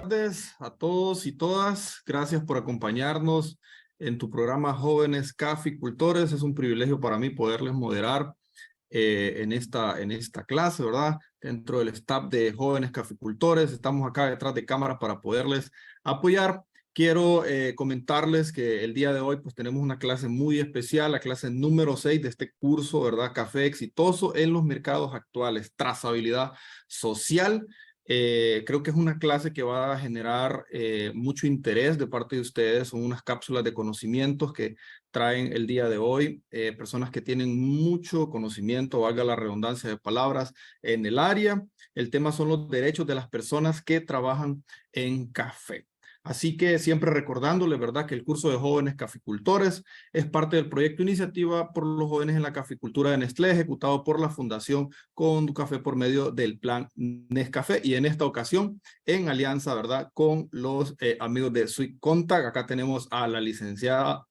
Buenas tardes a todos y todas. Gracias por acompañarnos en tu programa Jóvenes Caficultores. Es un privilegio para mí poderles moderar en esta clase, ¿verdad? Dentro del staff de Jóvenes Caficultores. Estamos acá detrás de cámaras para poderles apoyar. Quiero comentarles que el día de hoy pues tenemos una clase muy especial, la clase número 6 de este curso, ¿verdad? Café exitoso en los mercados actuales, trazabilidad social. Creo que es una clase que va a generar mucho interés de parte de ustedes. Son unas cápsulas de conocimientos que traen el día de hoy, personas que tienen mucho conocimiento, valga la redundancia de palabras, en el área. El tema son los derechos de las personas que trabajan en café. Así que siempre recordándole, ¿verdad?, que el curso de jóvenes caficultores es parte del proyecto Iniciativa por los Jóvenes en la Caficultura de Nestlé, ejecutado por la Fundación Conducafé por medio del plan Nescafé, y en esta ocasión en alianza, ¿verdad?, con los amigos de Sweet Contact. Acá tenemos a la licenciada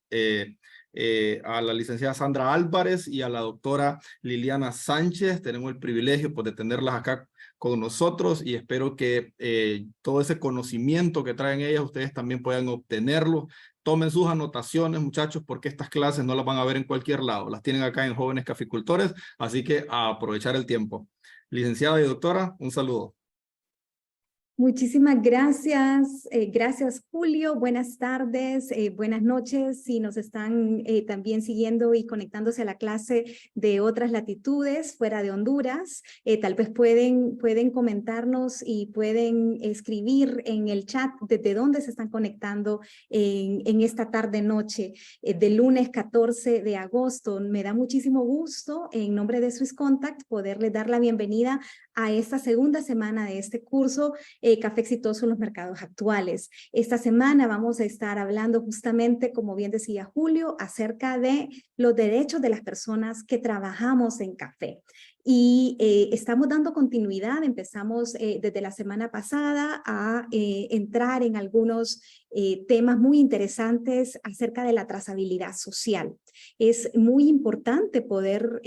Sandra Álvarez y a la doctora Liliana Sánchez. Tenemos el privilegio pues, de tenerlas acá con nosotros y espero que todo ese conocimiento que traen ellas ustedes también puedan obtenerlo. Tomen sus anotaciones, muchachos, porque estas clases no las van a ver en cualquier lado. Las tienen acá en Jóvenes Caficultores, así que a aprovechar el tiempo. Licenciada y doctora, un saludo. Muchísimas gracias. Gracias, Julio. Buenas tardes, buenas noches. Si nos están también siguiendo y conectándose a la clase de otras latitudes fuera de Honduras, tal vez pueden comentarnos y pueden escribir en el chat desde dónde se están conectando en esta tarde-noche del lunes 14 de agosto. Me da muchísimo gusto, en nombre de Swiss Contact, poderles dar la bienvenida a esta segunda semana de este curso Café exitoso en los mercados actuales. Esta semana vamos a estar hablando justamente, como bien decía Julio, acerca de los derechos de las personas que trabajamos en café. Y estamos dando continuidad, empezamos desde la semana pasada a entrar en algunos temas muy interesantes acerca de la trazabilidad social. Es muy importante poder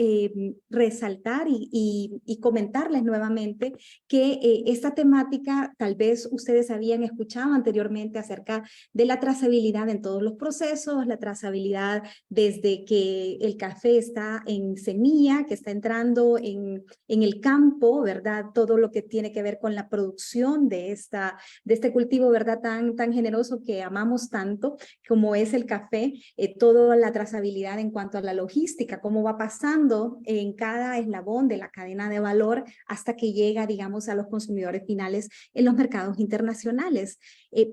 resaltar y comentarles nuevamente que esta temática tal vez ustedes habían escuchado anteriormente acerca de la trazabilidad en todos los procesos, la trazabilidad desde que el café está en semilla, que está entrando en el campo, ¿verdad? Todo lo que tiene que ver con la producción de este cultivo, ¿verdad? Tan generoso que amamos tanto como es el café, toda la trazabilidad en cuanto a la logística, cómo va pasando en cada eslabón de la cadena de valor hasta que llega, digamos, a los consumidores finales en los mercados internacionales.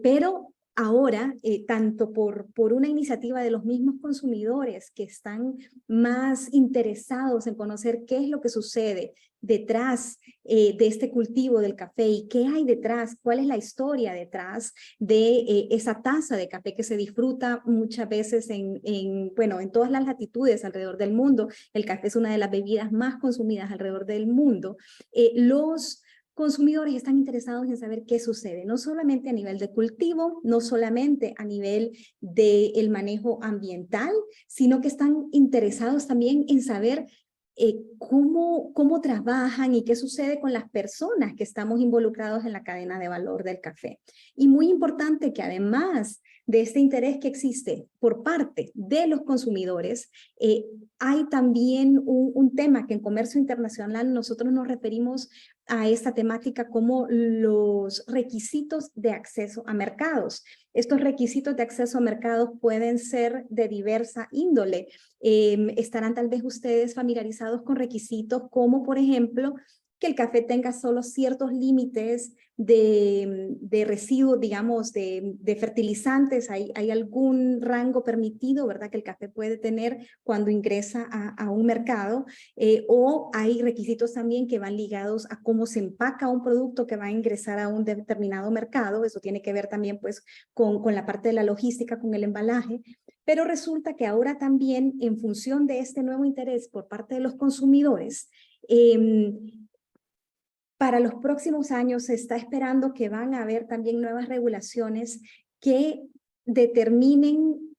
Pero ahora, tanto por una iniciativa de los mismos consumidores que están más interesados en conocer qué es lo que sucede detrás de este cultivo del café y qué hay detrás, cuál es la historia detrás de esa taza de café que se disfruta muchas veces en todas las latitudes alrededor del mundo. El café es una de las bebidas más consumidas alrededor del mundo. Los consumidores están interesados en saber qué sucede, no solamente a nivel de cultivo, no solamente a nivel del manejo ambiental, sino que están interesados también en saber cómo trabajan y qué sucede con las personas que estamos involucrados en la cadena de valor del café. Y muy importante que además de este interés que existe por parte de los consumidores, hay también un tema que en comercio internacional nosotros nos referimos a esta temática como los requisitos de acceso a mercados. Estos requisitos de acceso a mercados pueden ser de diversa índole. Estarán tal vez ustedes familiarizados con requisitos como, por ejemplo, que el café tenga solo ciertos límites de residuos, digamos, de fertilizantes. Hay algún rango permitido, ¿verdad?, que el café puede tener cuando ingresa a un mercado, o hay requisitos también que van ligados a cómo se empaca un producto que va a ingresar a un determinado mercado. Eso tiene que ver también pues con la parte de la logística, con el embalaje. Pero resulta que ahora también, en función de este nuevo interés por parte de los consumidores, para los próximos años se está esperando que van a haber también nuevas regulaciones que determinen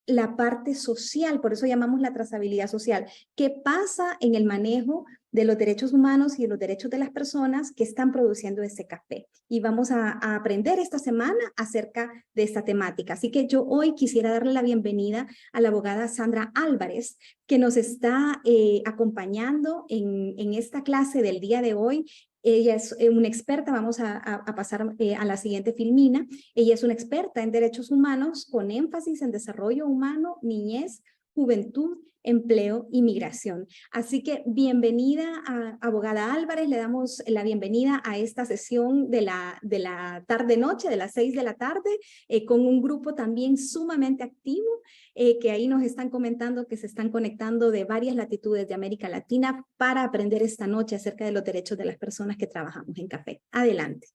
la parte social, por eso llamamos la trazabilidad social. ¿Qué pasa en el manejo de los derechos humanos y de los derechos de las personas que están produciendo este café? Y vamos a aprender esta semana acerca de esta temática. Así que yo hoy quisiera darle la bienvenida a la abogada Sandra Álvarez, que nos está acompañando en esta clase del día de hoy. Ella es una experta, vamos a pasar a la siguiente filmina. Ella es una experta en derechos humanos con énfasis en desarrollo humano, niñez, juventud, empleo y migración. Así que bienvenida a abogada Álvarez, le damos la bienvenida a esta sesión de la tarde-noche, de las 6 de la tarde, con un grupo también sumamente activo, que ahí nos están comentando que se están conectando de varias latitudes de América Latina para aprender esta noche acerca de los derechos de las personas que trabajamos en café. Adelante.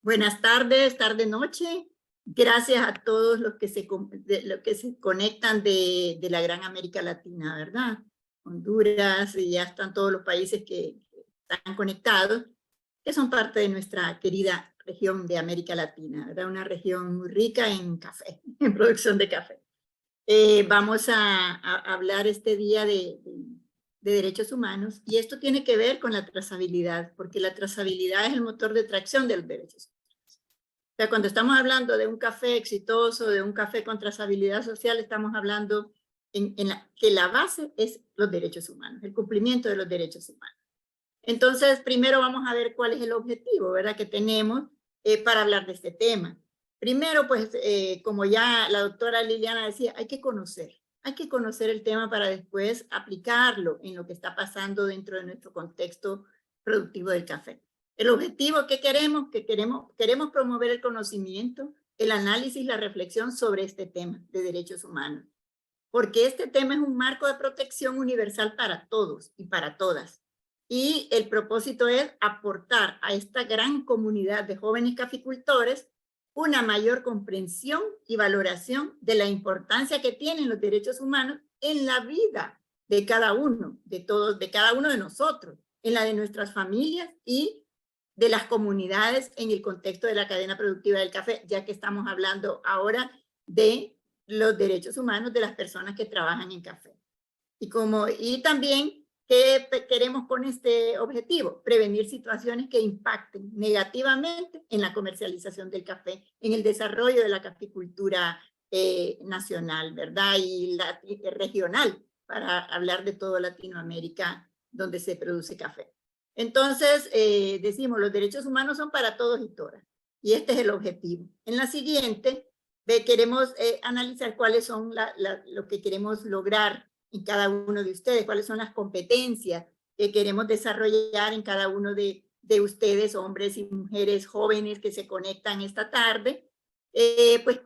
Buenas tardes, tarde-noche. Gracias a todos los que se conectan de la gran América Latina, ¿verdad? Honduras, y ya están todos los países que están conectados, que son parte de nuestra querida región de América Latina, ¿verdad? Una región muy rica en café, en producción de café. Vamos a hablar este día de derechos humanos, y esto tiene que ver con la trazabilidad, porque la trazabilidad es el motor de tracción de los derechos humanos. O sea, cuando estamos hablando de un café exitoso, de un café con trazabilidad social, estamos hablando que la base es los derechos humanos, el cumplimiento de los derechos humanos. Entonces, primero vamos a ver cuál es el objetivo, ¿verdad?, que tenemos para hablar de este tema. Primero, pues, como ya la doctora Liliana decía, hay que conocer el tema para después aplicarlo en lo que está pasando dentro de nuestro contexto productivo del café. El objetivo que queremos promover el conocimiento, el análisis, la reflexión sobre este tema de derechos humanos, porque este tema es un marco de protección universal para todos y para todas. Y el propósito es aportar a esta gran comunidad de jóvenes caficultores una mayor comprensión y valoración de la importancia que tienen los derechos humanos en la vida de cada uno, de cada uno de nosotros, en la de nuestras familias y de las comunidades en el contexto de la cadena productiva del café, ya que estamos hablando ahora de los derechos humanos de las personas que trabajan en café. Y también, ¿qué queremos con este objetivo? Prevenir situaciones que impacten negativamente en la comercialización del café, en el desarrollo de la caficultura nacional, ¿verdad? Y regional, para hablar de toda Latinoamérica donde se produce café. Entonces, decimos, los derechos humanos son para todos y todas. Y este es el objetivo. En la siguiente, queremos analizar cuáles son lo que queremos lograr en cada uno de ustedes, cuáles son las competencias que queremos desarrollar en cada uno de ustedes, hombres y mujeres jóvenes que se conectan esta tarde. Pues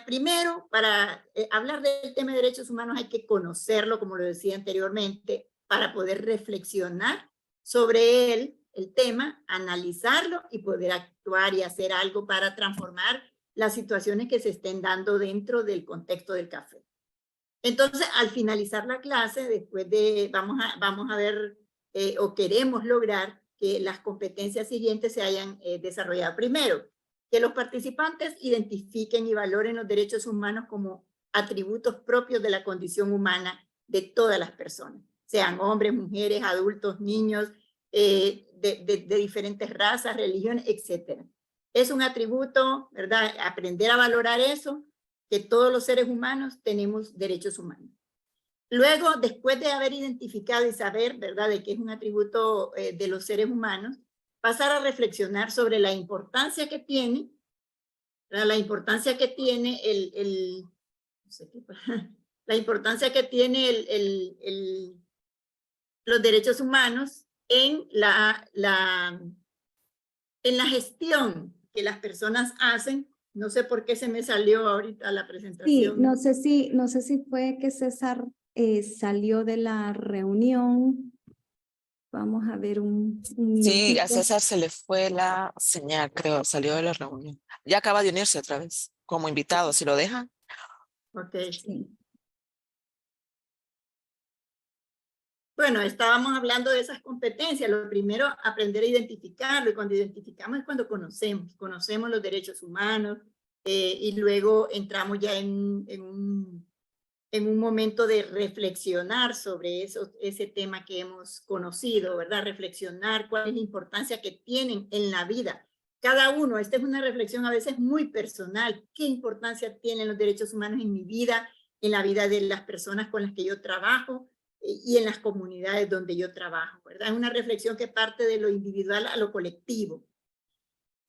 primero, para hablar del tema de derechos humanos hay que conocerlo, como lo decía anteriormente, para poder reflexionar sobre el tema, analizarlo y poder actuar y hacer algo para transformar las situaciones que se estén dando dentro del contexto del café. Entonces, al finalizar la clase, después vamos a ver o queremos lograr que las competencias siguientes se hayan desarrollado. Primero, que los participantes identifiquen y valoren los derechos humanos como atributos propios de la condición humana de todas las personas, sean hombres, mujeres, adultos, niños, de diferentes razas, religiones, etc. Es un atributo, ¿verdad? Aprender a valorar eso, que todos los seres humanos tenemos derechos humanos. Luego, después de haber identificado y saber, ¿verdad?, de que es un atributo de los seres humanos, pasar a reflexionar sobre la importancia que tiene, ¿verdad?, la importancia que tiene la importancia que tiene los derechos humanos en la gestión que las personas hacen. No sé por qué se me salió ahorita la presentación. Sí, no sé si fue que César salió de la reunión. Vamos a ver un Sí, a César se le fue la señal, creo, salió de la reunión. Ya acaba de unirse otra vez como invitado, si lo dejan. Ok. Sí. Bueno, estábamos hablando de esas competencias. Lo primero, aprender a identificarlo. Y cuando identificamos es cuando conocemos los derechos humanos, y luego entramos ya en un en un momento de reflexionar sobre ese tema que hemos conocido, ¿verdad? Reflexionar cuál es la importancia que tienen en la vida. Cada uno, esta es una reflexión a veces muy personal. ¿Qué importancia tienen los derechos humanos en mi vida, en la vida de las personas con las que yo trabajo y en las comunidades donde yo trabajo, ¿verdad? Es una reflexión que parte de lo individual a lo colectivo.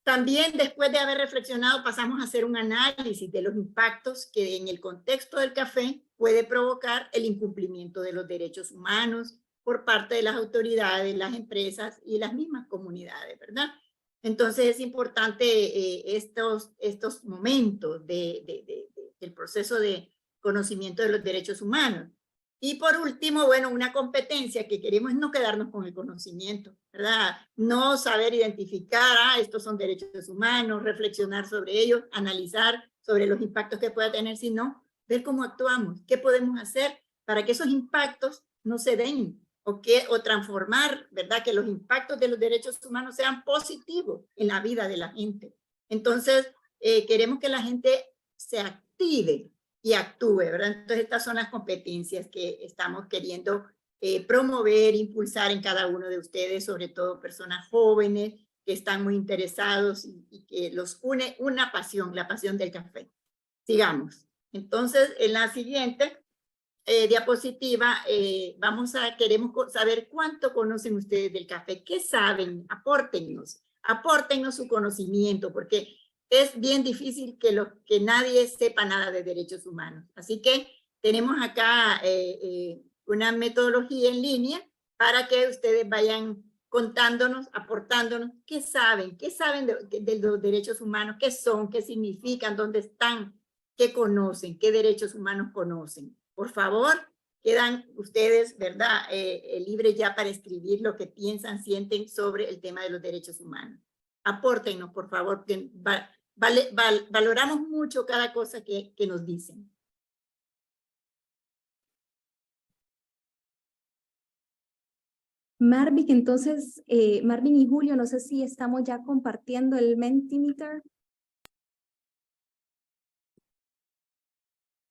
También después de haber reflexionado pasamos a hacer un análisis de los impactos que en el contexto del café puede provocar el incumplimiento de los derechos humanos por parte de las autoridades, las empresas y las mismas comunidades, ¿verdad? Entonces es importante estos momentos del proceso de conocimiento de los derechos humanos. Y por último, bueno, una competencia que queremos es no quedarnos con el conocimiento, ¿verdad? No saber identificar, estos son derechos humanos, reflexionar sobre ellos, analizar sobre los impactos que pueda tener, sino ver cómo actuamos, qué podemos hacer para que esos impactos no se den o transformar, ¿verdad? Que los impactos de los derechos humanos sean positivos en la vida de la gente. Entonces, queremos que la gente se active y actúe, ¿verdad? Entonces, estas son las competencias que estamos queriendo promover, impulsar en cada uno de ustedes, sobre todo personas jóvenes que están muy interesados y que los une una pasión, la pasión del café. Sigamos. Entonces, en la siguiente diapositiva, queremos saber cuánto conocen ustedes del café, qué saben, apórtennos su conocimiento, porque es bien difícil que nadie sepa nada de derechos humanos. Así que tenemos acá una metodología en línea para que ustedes vayan contándonos, aportándonos qué saben de los derechos humanos, qué son, qué significan, dónde están, qué conocen, qué derechos humanos conocen. Por favor, quedan ustedes, ¿verdad? Libres ya para escribir lo que piensan, sienten sobre el tema de los derechos humanos. Apórtenos, por favor, que valoramos mucho cada cosa que nos dicen. Marvin, entonces, Marvin y Julio, no sé si estamos ya compartiendo el Mentimeter.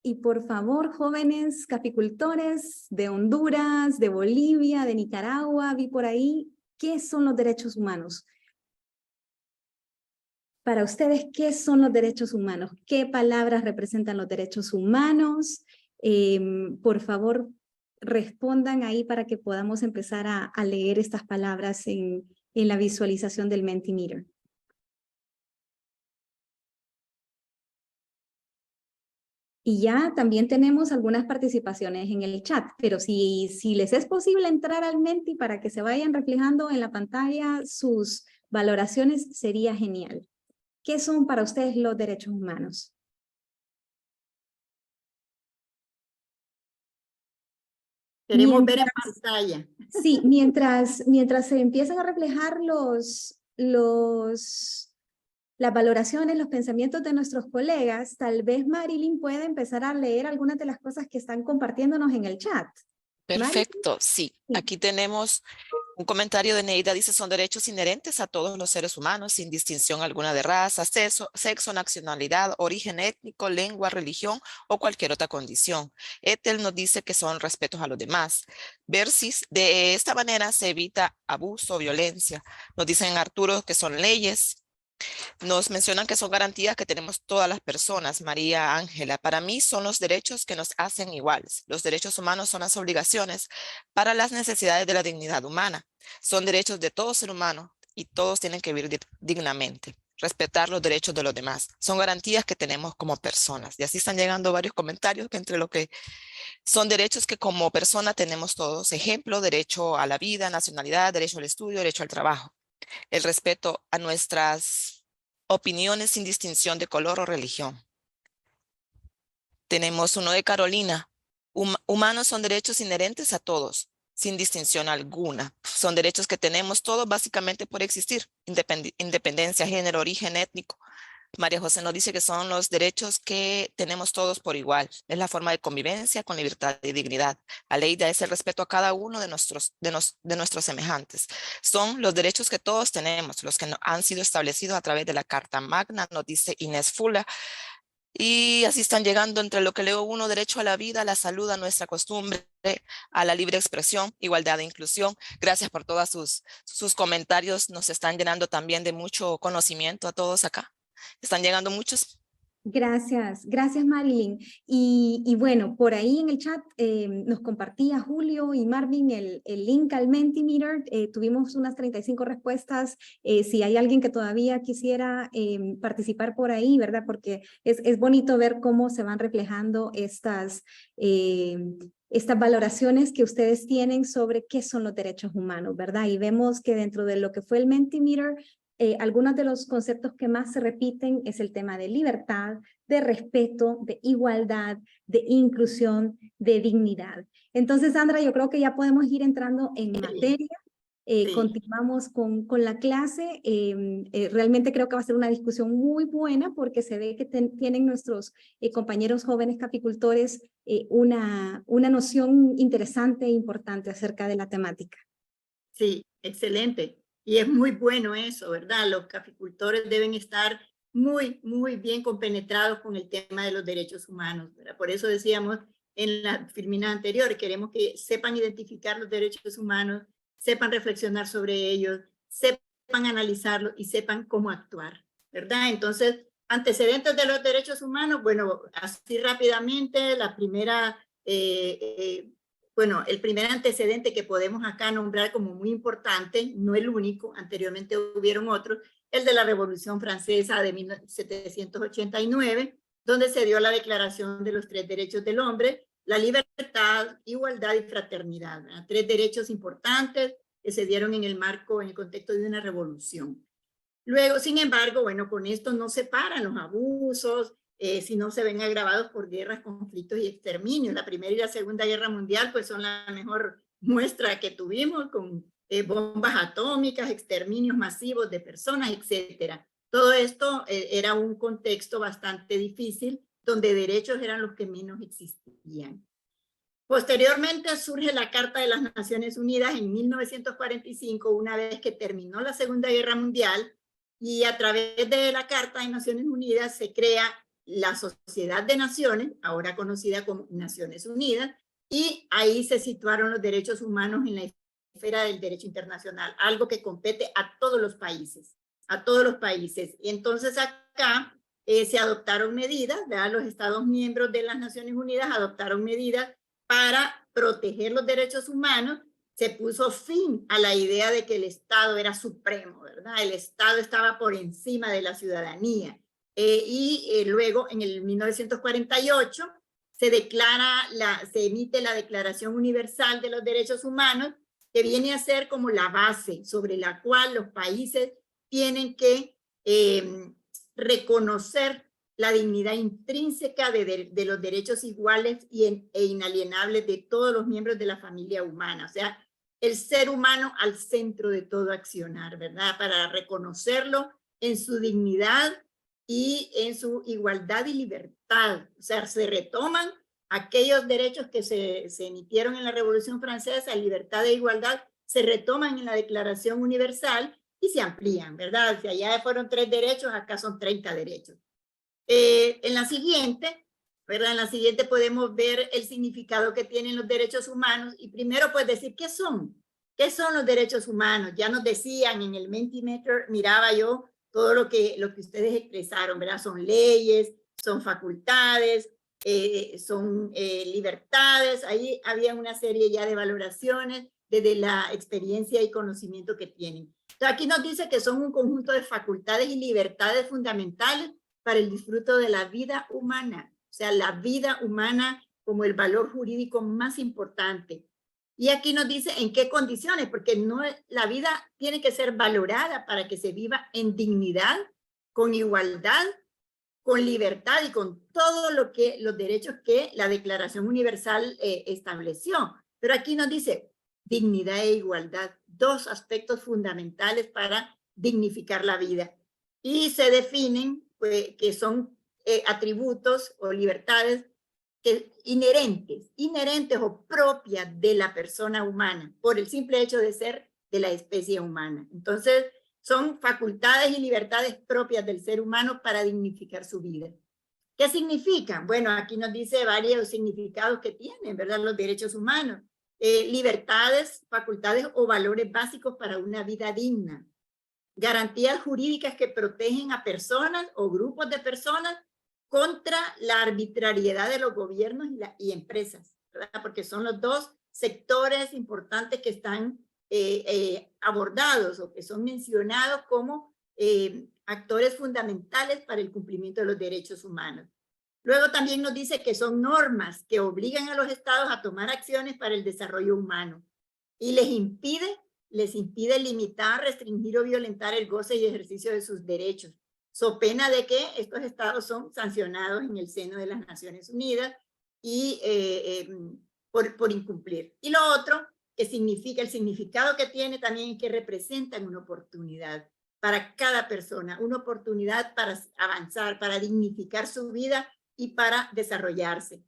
Y por favor, jóvenes caficultores de Honduras, de Bolivia, de Nicaragua, vi por ahí, ¿qué son los derechos humanos? Para ustedes, ¿qué son los derechos humanos? ¿Qué palabras representan los derechos humanos? Por favor, respondan ahí para que podamos empezar a leer estas palabras en la visualización del Mentimeter. Y ya también tenemos algunas participaciones en el chat, pero si les es posible entrar al Menti para que se vayan reflejando en la pantalla sus valoraciones, sería genial. ¿Qué son para ustedes los derechos humanos? Queremos ver en pantalla. Sí, mientras se empiezan a reflejar las valoraciones, los pensamientos de nuestros colegas, tal vez Marilyn pueda empezar a leer algunas de las cosas que están compartiéndonos en el chat. Perfecto, sí. Aquí tenemos un comentario de Neida, dice, son derechos inherentes a todos los seres humanos, sin distinción alguna de raza, sexo, nacionalidad, origen étnico, lengua, religión o cualquier otra condición. Ethel nos dice que son respetos a los demás. Versis, de esta manera se evita abuso o violencia. Nos dicen Arturo que son leyes. Nos mencionan que son garantías que tenemos todas las personas. María Ángela, para mí son los derechos que nos hacen iguales. Los derechos humanos son las obligaciones para las necesidades de la dignidad humana. Son derechos de todo ser humano y todos tienen que vivir dignamente. Respetar los derechos de los demás. Son garantías que tenemos como personas. Y así están llegando varios comentarios que entre lo que son derechos que como persona tenemos todos. Ejemplo, derecho a la vida, nacionalidad, derecho al estudio, derecho al trabajo. El respeto a nuestras opiniones sin distinción de color o religión. Tenemos uno de Carolina. Humanos son derechos inherentes a todos, sin distinción alguna. Son derechos que tenemos todos básicamente por existir. Independencia, género, origen étnico. María José nos dice que son los derechos que tenemos todos por igual. Es la forma de convivencia con libertad y dignidad. Aleida es el respeto a cada uno de nuestros semejantes. Son los derechos que todos tenemos, los que han sido establecidos a través de la Carta Magna, nos dice Inés Fula. Y así están llegando entre lo que leo uno: derecho a la vida, a la salud, a nuestra costumbre, a la libre expresión, igualdad e inclusión. Gracias por todos sus comentarios. Nos están llenando también de mucho conocimiento a todos acá. Están llegando muchos. Gracias Marilyn. Y bueno, por ahí en el chat nos compartía Julio y Marvin el link al Mentimeter. Tuvimos unas 35 respuestas. Si hay alguien que todavía quisiera participar por ahí, ¿verdad? Porque es bonito ver cómo se van reflejando estas valoraciones que ustedes tienen sobre qué son los derechos humanos, ¿verdad? Y vemos que dentro de lo que fue el Mentimeter, algunos de los conceptos que más se repiten es el tema de libertad, de respeto, de igualdad, de inclusión, de dignidad. Entonces, Sandra, yo creo que ya podemos ir entrando en materia. Sí. Continuamos con la clase. Realmente creo que va a ser una discusión muy buena porque se ve que tienen nuestros compañeros jóvenes caficultores una noción interesante e importante acerca de la temática. Sí, excelente. Y es muy bueno eso, ¿verdad? Los caficultores deben estar muy, muy bien compenetrados con el tema de los derechos humanos, ¿verdad? Por eso decíamos en la filmina anterior, queremos que sepan identificar los derechos humanos, sepan reflexionar sobre ellos, sepan analizarlos y sepan cómo actuar, ¿verdad? Entonces, antecedentes de los derechos humanos, bueno, así rápidamente, la primera... Bueno, el primer antecedente que podemos acá nombrar como muy importante, no el único, anteriormente hubieron otros, el de la Revolución Francesa de 1789, donde se dio la Declaración de los 3 Derechos del Hombre, la libertad, igualdad y fraternidad, ¿verdad? 3 derechos importantes que se dieron en el marco, en el contexto de una revolución. Luego, sin embargo, bueno, con esto no se paran los abusos, sino se ven agravados por guerras, conflictos y exterminios. La Primera y la Segunda Guerra Mundial pues son la mejor muestra que tuvimos, con bombas atómicas, exterminios masivos de personas, etcétera. Todo esto era un contexto bastante difícil, donde derechos eran los que menos existían. Posteriormente surge la Carta de las Naciones Unidas en 1945, una vez que terminó la Segunda Guerra Mundial, y a través de la Carta de Naciones Unidas se crea la Sociedad de Naciones, ahora conocida como Naciones Unidas, y ahí se situaron los derechos humanos en la esfera del derecho internacional, algo que compete a todos los países, Y entonces acá se adoptaron medidas, ¿verdad? Los Estados miembros de las Naciones Unidas adoptaron medidas para proteger los derechos humanos. Se puso fin a la idea de que el Estado era supremo, ¿verdad? El Estado estaba por encima de la ciudadanía. Luego, en el 1948, se emite la Declaración Universal de los Derechos Humanos, que viene a ser como la base sobre la cual los países tienen que reconocer la dignidad intrínseca de los derechos iguales e inalienables de todos los miembros de la familia humana. O sea, el ser humano al centro de todo accionar, ¿verdad? Para reconocerlo en su dignidad y en su igualdad y libertad. O sea, se retoman aquellos derechos que se emitieron en la Revolución Francesa, libertad e igualdad, se retoman en la Declaración Universal y se amplían, ¿verdad? Si allá fueron 3 derechos, acá son 30 derechos. En la siguiente, ¿verdad? En la siguiente podemos ver el significado que tienen los derechos humanos, y primero pues decir qué son los derechos humanos. Ya nos decían en el Mentimeter, miraba yo todo lo que ustedes expresaron, ¿verdad? Son leyes, son facultades, son libertades. Ahí había una serie ya de valoraciones desde la experiencia y conocimiento que tienen. Entonces, aquí nos dice que son un conjunto de facultades y libertades fundamentales para el disfrute de la vida humana, o sea, la vida humana como el valor jurídico más importante. Y aquí nos dice en qué condiciones, porque no, la vida tiene que ser valorada para que se viva en dignidad, con igualdad, con libertad y con todos los derechos que la Declaración Universal estableció. Pero aquí nos dice dignidad e igualdad, 2 aspectos fundamentales para dignificar la vida. Y se definen pues, que son atributos o libertades inherentes o propias de la persona humana, por el simple hecho de ser de la especie humana. Entonces, son facultades y libertades propias del ser humano para dignificar su vida. ¿Qué significan? Bueno, aquí nos dice varios significados que tienen, ¿verdad? Los derechos humanos. Libertades, facultades o valores básicos para una vida digna. Garantías jurídicas que protegen a personas o grupos de personas contra la arbitrariedad de los gobiernos y empresas, ¿verdad? Porque son los dos sectores importantes que están abordados o que son mencionados como actores fundamentales para el cumplimiento de los derechos humanos. Luego también nos dice que son normas que obligan a los estados a tomar acciones para el desarrollo humano y les impide limitar, restringir o violentar el goce y ejercicio de sus derechos, so pena de que estos estados son sancionados en el seno de las Naciones Unidas y por incumplir. Y lo otro, que significa, el significado que tiene también es que representan una oportunidad para cada persona, una oportunidad para avanzar, para dignificar su vida y para desarrollarse.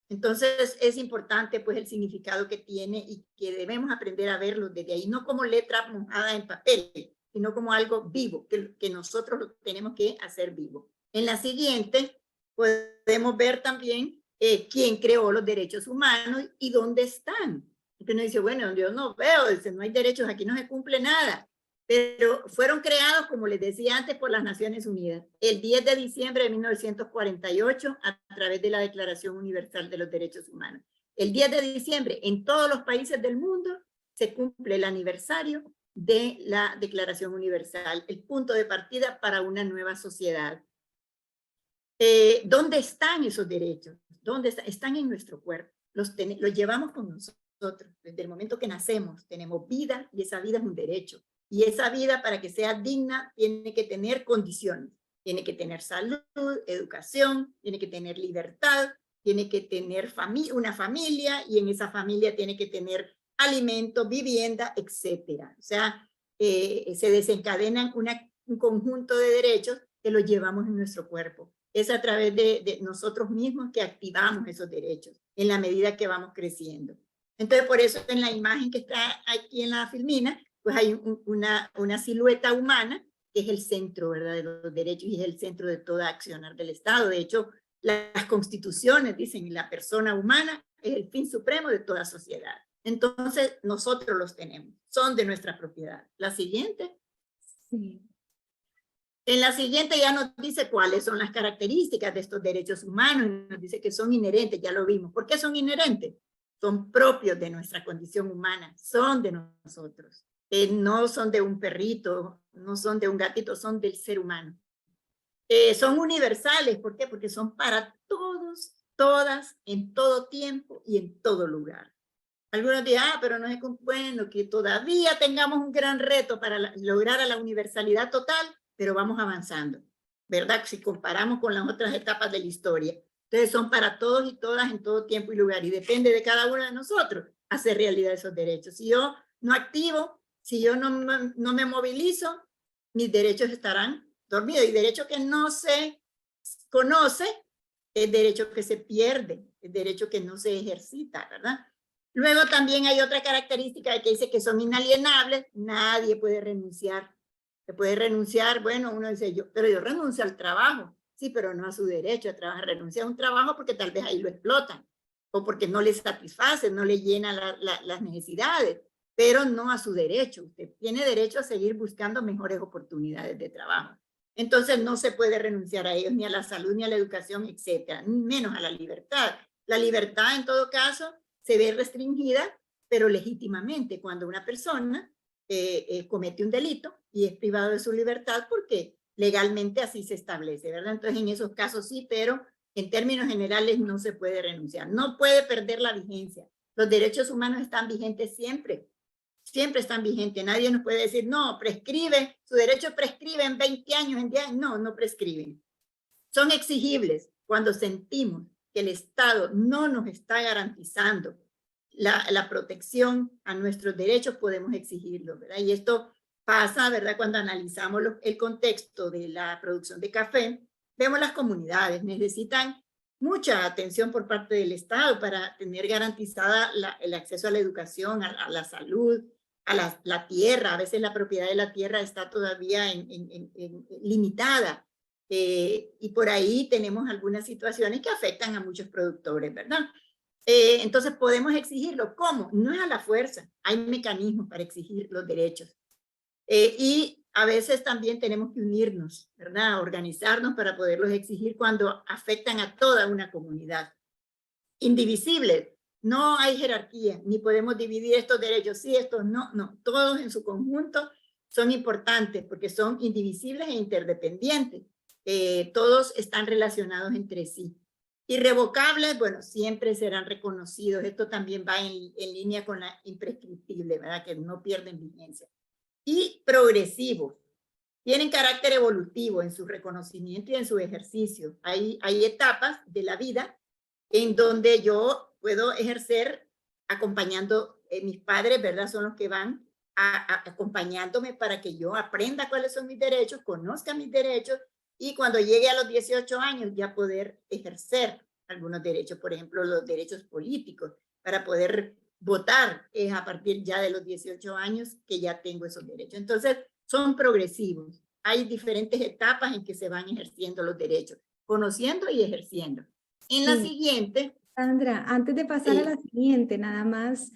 Entonces es importante pues el significado que tiene y que debemos aprender a verlo desde ahí, no como letra mojada en papel, sino como algo vivo, que nosotros lo tenemos que hacer vivo. En la siguiente podemos ver también quién creó los derechos humanos y dónde están. Porque uno dice, bueno, yo no veo, no hay derechos, aquí no se cumple nada. Pero fueron creados, como les decía antes, por las Naciones Unidas, el 10 de diciembre de 1948, a través de la Declaración Universal de los Derechos Humanos. El 10 de diciembre, en todos los países del mundo, se cumple el aniversario de la Declaración Universal, el punto de partida para una nueva sociedad. ¿Dónde están esos derechos? ¿Dónde están? Están en nuestro cuerpo, los llevamos con nosotros. Desde el momento que nacemos, tenemos vida y esa vida es un derecho. Y esa vida, para que sea digna, tiene que tener condiciones. Tiene que tener salud, educación, tiene que tener libertad, tiene que tener una familia, y en esa familia tiene que tener alimento, vivienda, etcétera. O sea, se desencadenan un conjunto de derechos que los llevamos en nuestro cuerpo. Es a través de nosotros mismos que activamos esos derechos en la medida que vamos creciendo. Entonces, por eso en la imagen que está aquí en la filmina, pues hay una silueta humana que es el centro, ¿verdad?, de los derechos y es el centro de toda accionar del Estado. De hecho, las constituciones dicen la persona humana es el fin supremo de toda sociedad. Entonces, nosotros los tenemos, son de nuestra propiedad. La siguiente. Sí. En la siguiente ya nos dice cuáles son las características de estos derechos humanos, nos dice que son inherentes, ya lo vimos. ¿Por qué son inherentes? Son propios de nuestra condición humana, son de nosotros. No son de un perrito, no son de un gatito, son del ser humano. Son universales, ¿por qué? Porque son para todos, todas, en todo tiempo y en todo lugar. Algunos dirán, pero no es bueno que todavía tengamos un gran reto para lograr a la universalidad total, pero vamos avanzando, ¿verdad? Si comparamos con las otras etapas de la historia. Entonces son para todos y todas en todo tiempo y lugar, y depende de cada uno de nosotros hacer realidad esos derechos. Si yo no activo, si yo no me movilizo, mis derechos estarán dormidos. Y derecho que no se conoce es derecho que se pierde, es derecho que no se ejercita, ¿verdad? Luego también hay otra característica que dice que son inalienables. Nadie puede renunciar. Se puede renunciar, bueno, uno dice, pero yo renuncio al trabajo. Sí, pero no a su derecho a trabajar. Renuncia a un trabajo porque tal vez ahí lo explotan o porque no le satisface, no le llena las necesidades, pero no a su derecho. Usted tiene derecho a seguir buscando mejores oportunidades de trabajo. Entonces no se puede renunciar a ellos, ni a la salud, ni a la educación, etcétera, menos a la libertad. La libertad, en todo caso, se ve restringida, pero legítimamente, cuando una persona comete un delito y es privado de su libertad porque legalmente así se establece, ¿verdad? Entonces, en esos casos sí, pero en términos generales no se puede renunciar. No puede perder la vigencia. Los derechos humanos están vigentes siempre. Siempre están vigentes. Nadie nos puede decir, no, prescribe, su derecho prescribe en 20 años, en 10 años. No, no prescriben. Son exigibles cuando sentimos que el Estado no nos está garantizando la protección a nuestros derechos, podemos exigirlo, ¿verdad? Y esto pasa, ¿verdad? Cuando analizamos el contexto de la producción de café, vemos las comunidades necesitan mucha atención por parte del Estado para tener garantizada el acceso a la educación, a la salud, a la tierra. A veces la propiedad de la tierra está todavía limitada. Y por ahí tenemos algunas situaciones que afectan a muchos productores, ¿verdad? Entonces podemos exigirlo. ¿Cómo? No es a la fuerza. Hay mecanismos para exigir los derechos. Y a veces también tenemos que unirnos, ¿verdad? Organizarnos para poderlos exigir cuando afectan a toda una comunidad. Indivisible. No hay jerarquía, ni podemos dividir estos derechos, sí, estos no, no. Todos en su conjunto son importantes porque son indivisibles e interdependientes. Todos están relacionados entre sí. Irrevocables, bueno, siempre serán reconocidos. Esto también va en línea con la imprescriptible, ¿verdad? Que no pierden vigencia. Y progresivos. Tienen carácter evolutivo en su reconocimiento y en su ejercicio. Hay etapas de la vida en donde yo puedo ejercer acompañando, mis padres, ¿verdad? Son los que van acompañándome para que yo aprenda cuáles son mis derechos, conozca mis derechos y cuando llegue a los 18 años ya poder ejercer algunos derechos, por ejemplo, los derechos políticos, para poder votar a partir ya de los 18 años que ya tengo esos derechos. Entonces, son progresivos. Hay diferentes etapas en que se van ejerciendo los derechos, conociendo y ejerciendo. En la siguiente. Sandra, antes de pasar a la siguiente, nada más,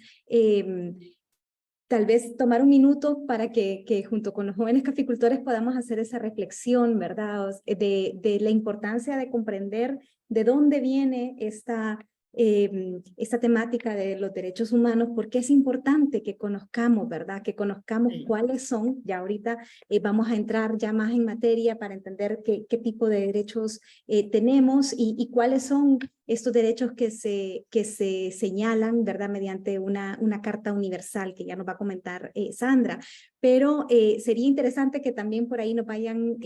tal vez tomar un minuto para que junto con los jóvenes caficultores podamos hacer esa reflexión, ¿verdad? De la importancia de comprender de dónde viene esta temática de los derechos humanos, porque es importante que conozcamos, ¿verdad? Que conozcamos cuáles son, ya ahorita vamos a entrar ya más en materia para entender qué tipo de derechos tenemos y cuáles son estos derechos que se señalan, ¿verdad? Mediante una carta universal que ya nos va a comentar Sandra. Pero sería interesante que también por ahí nos vayan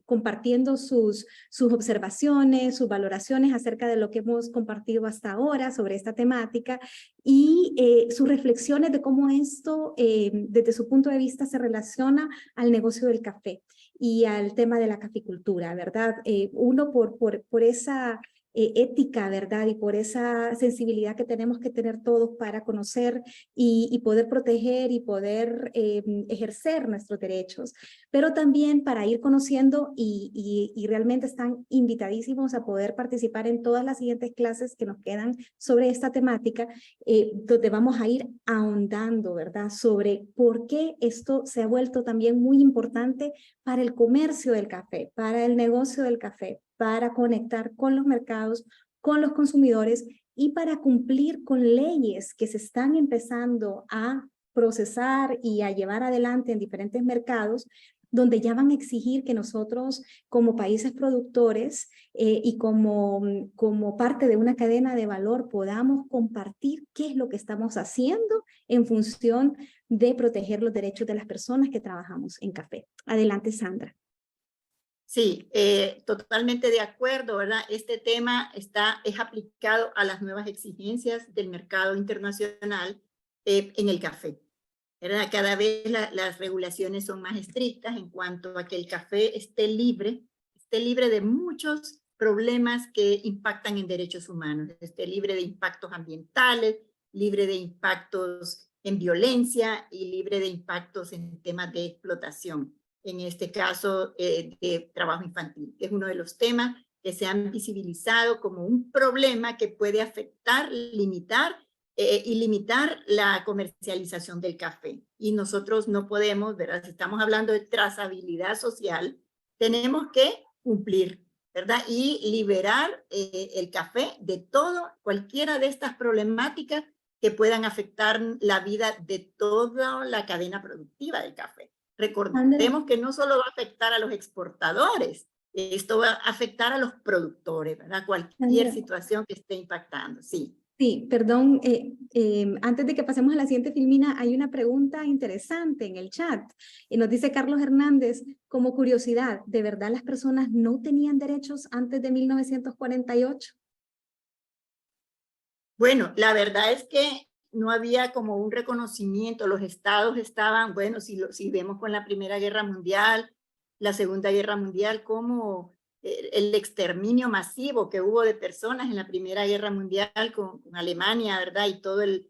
compartiendo sus observaciones, sus valoraciones acerca de lo que hemos compartido hasta ahora sobre esta temática y sus reflexiones de cómo esto, desde su punto de vista, se relaciona al negocio del café y al tema de la caficultura, ¿verdad? Uno por esa ética, ¿verdad? Y por esa sensibilidad que tenemos que tener todos para conocer y poder proteger y poder ejercer nuestros derechos, pero también para ir conociendo y realmente están invitadísimos a poder participar en todas las siguientes clases que nos quedan sobre esta temática, donde vamos a ir ahondando, ¿verdad? Sobre por qué esto se ha vuelto también muy importante para el comercio del café, para el negocio del café, para conectar con los mercados, con los consumidores y para cumplir con leyes que se están empezando a procesar y a llevar adelante en diferentes mercados, donde ya van a exigir que nosotros como países productores y como parte de una cadena de valor podamos compartir qué es lo que estamos haciendo en función de proteger los derechos de las personas que trabajamos en café. Adelante, Sandra. Sí, totalmente de acuerdo, ¿verdad? Este tema es aplicado a las nuevas exigencias del mercado internacional en el café, ¿verdad? Cada vez las regulaciones son más estrictas en cuanto a que el café esté libre de muchos problemas que impactan en derechos humanos, esté libre de impactos ambientales, libre de impactos en violencia y libre de impactos en temas de explotación. En este caso de trabajo infantil, que es uno de los temas que se han visibilizado como un problema que puede afectar, limitar la comercialización del café. Y nosotros no podemos, ¿verdad? Si estamos hablando de trazabilidad social, tenemos que cumplir, ¿verdad? Y liberar el café de cualquiera de estas problemáticas que puedan afectar la vida de toda la cadena productiva del café. Recordemos que no solo va a afectar a los exportadores, esto va a afectar a los productores, ¿verdad? Cualquier situación que esté impactando, sí. Sí, perdón, antes de que pasemos a la siguiente, Filmina, hay una pregunta interesante en el chat. Nos dice Carlos Hernández, como curiosidad, ¿de verdad las personas no tenían derechos antes de 1948? Bueno, la verdad es que no había como un reconocimiento, los estados estaban, bueno, si vemos con la Primera Guerra Mundial, la Segunda Guerra Mundial, como el exterminio masivo que hubo de personas en la Primera Guerra Mundial con Alemania, ¿verdad? Y todo el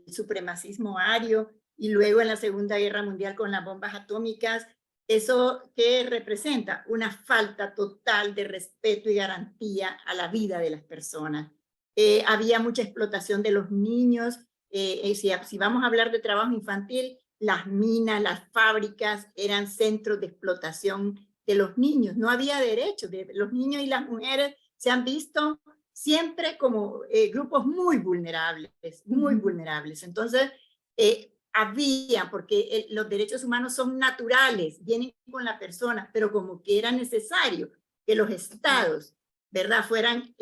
supremacismo ario, y luego en la Segunda Guerra Mundial con las bombas atómicas, ¿Eso qué representa? Una falta total de respeto y garantía a la vida de las personas. Había mucha explotación de los niños. Si vamos a hablar de trabajo infantil, las minas, las fábricas eran centros de explotación de los niños. No había derechos. Los niños y las mujeres se han visto siempre como grupos muy vulnerables, muy vulnerables. Entonces, porque los derechos humanos son naturales, vienen con la persona, pero como que era necesario que los estados, ¿verdad?, fueran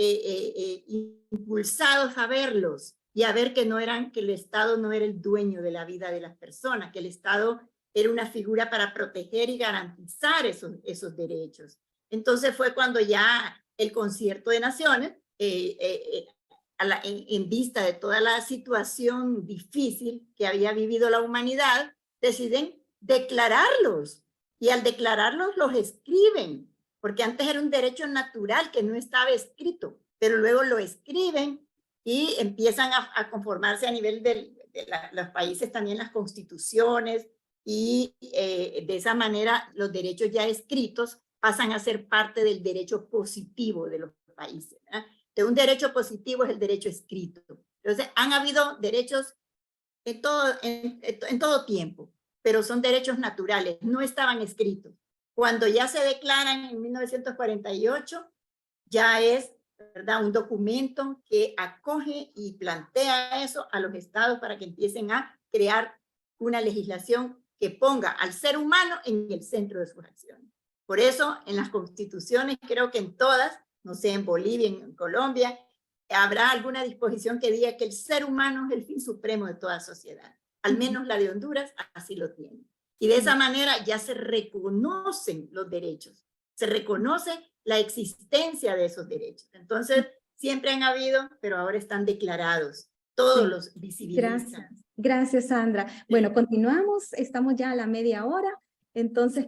impulsados a verlos y a ver que el estado no era el dueño de la vida de las personas, que el estado era una figura para proteger y garantizar esos derechos. Entonces fue cuando ya el Concierto de Naciones, en vista de toda la situación difícil que había vivido la humanidad, deciden declararlos. Y al declararlos los escriben, porque antes era un derecho natural que no estaba escrito, pero luego lo escriben y empiezan a conformarse a nivel de los países también las constituciones, y de esa manera los derechos ya escritos pasan a ser parte del derecho positivo de los países, ¿verdad? Un derecho positivo es el derecho escrito. Entonces, han habido derechos en todo tiempo, pero son derechos naturales, no estaban escritos. Cuando ya se declaran en 1948, ya es, ¿verdad?, un documento que acoge y plantea eso a los estados para que empiecen a crear una legislación que ponga al ser humano en el centro de sus acciones. Por eso, en las constituciones, creo que en todas, no sé, en Bolivia, en Colombia, habrá alguna disposición que diga que el ser humano es el fin supremo de toda sociedad. Al menos la de Honduras así lo tiene. Y de esa manera ya se reconocen los derechos, se reconoce la existencia de esos derechos. Entonces, siempre han habido, pero ahora están declarados. Todos los visibilizan. Gracias, Sandra. Bueno, continuamos, estamos ya a la media hora, entonces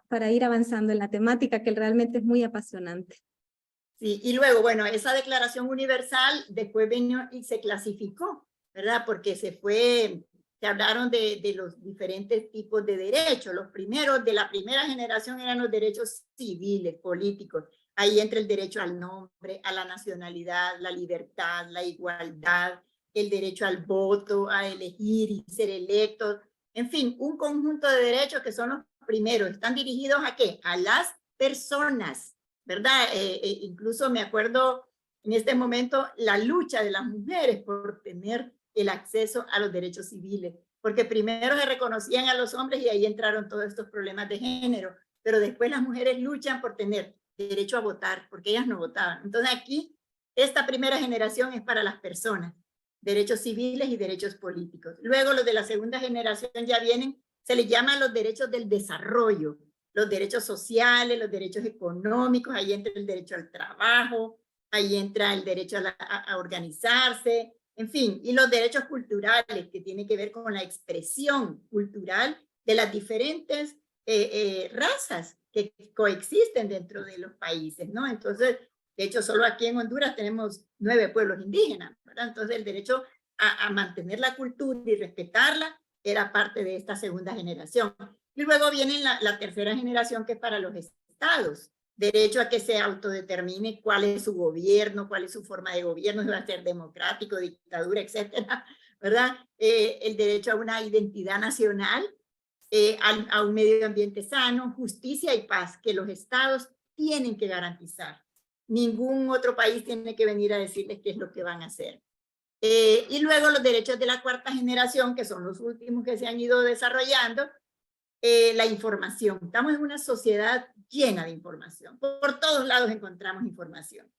para ir avanzando en la temática que realmente es muy apasionante. Sí, y luego, bueno, esa Declaración Universal después vino y se clasificó, ¿verdad? Porque se hablaron de los diferentes tipos de derechos. Los primeros, de la primera generación, eran los derechos civiles, políticos. Ahí entra el derecho al nombre, a la nacionalidad, la libertad, la igualdad, el derecho al voto, a elegir y ser electos. En fin, un conjunto de derechos que son los primeros. ¿Están dirigidos a qué? A las personas, ¿verdad? Incluso me acuerdo en este momento la lucha de las mujeres por tener el acceso a los derechos civiles, porque primero se reconocían a los hombres y ahí entraron todos estos problemas de género, pero después las mujeres luchan por tener derecho a votar, porque ellas no votaban. Entonces aquí, esta primera generación es para las personas, derechos civiles y derechos políticos. Luego los de la segunda generación ya vienen, se les llaman los derechos del desarrollo, los derechos sociales, los derechos económicos, ahí entra el derecho al trabajo, ahí entra el derecho a organizarse, en fin, y los derechos culturales, que tienen que ver con la expresión cultural de las diferentes razas que coexisten dentro de los países, ¿no? Entonces, de hecho, solo aquí en Honduras tenemos 9 pueblos indígenas, ¿verdad? Entonces, el derecho a mantener la cultura y respetarla era parte de esta segunda generación. Y luego viene la tercera generación, que es para los estados. Derecho a que se autodetermine cuál es su gobierno, cuál es su forma de gobierno, si va a ser democrático, dictadura, etcétera, ¿verdad? El derecho a una identidad nacional, a un medio ambiente sano, justicia y paz, que los estados tienen que garantizar. Ningún otro país tiene que venir a decirles qué es lo que van a hacer. Y luego los derechos de la cuarta generación, que son los últimos que se han ido desarrollando, la información. Estamos en una sociedad llena de información. Por todos lados encontramos información.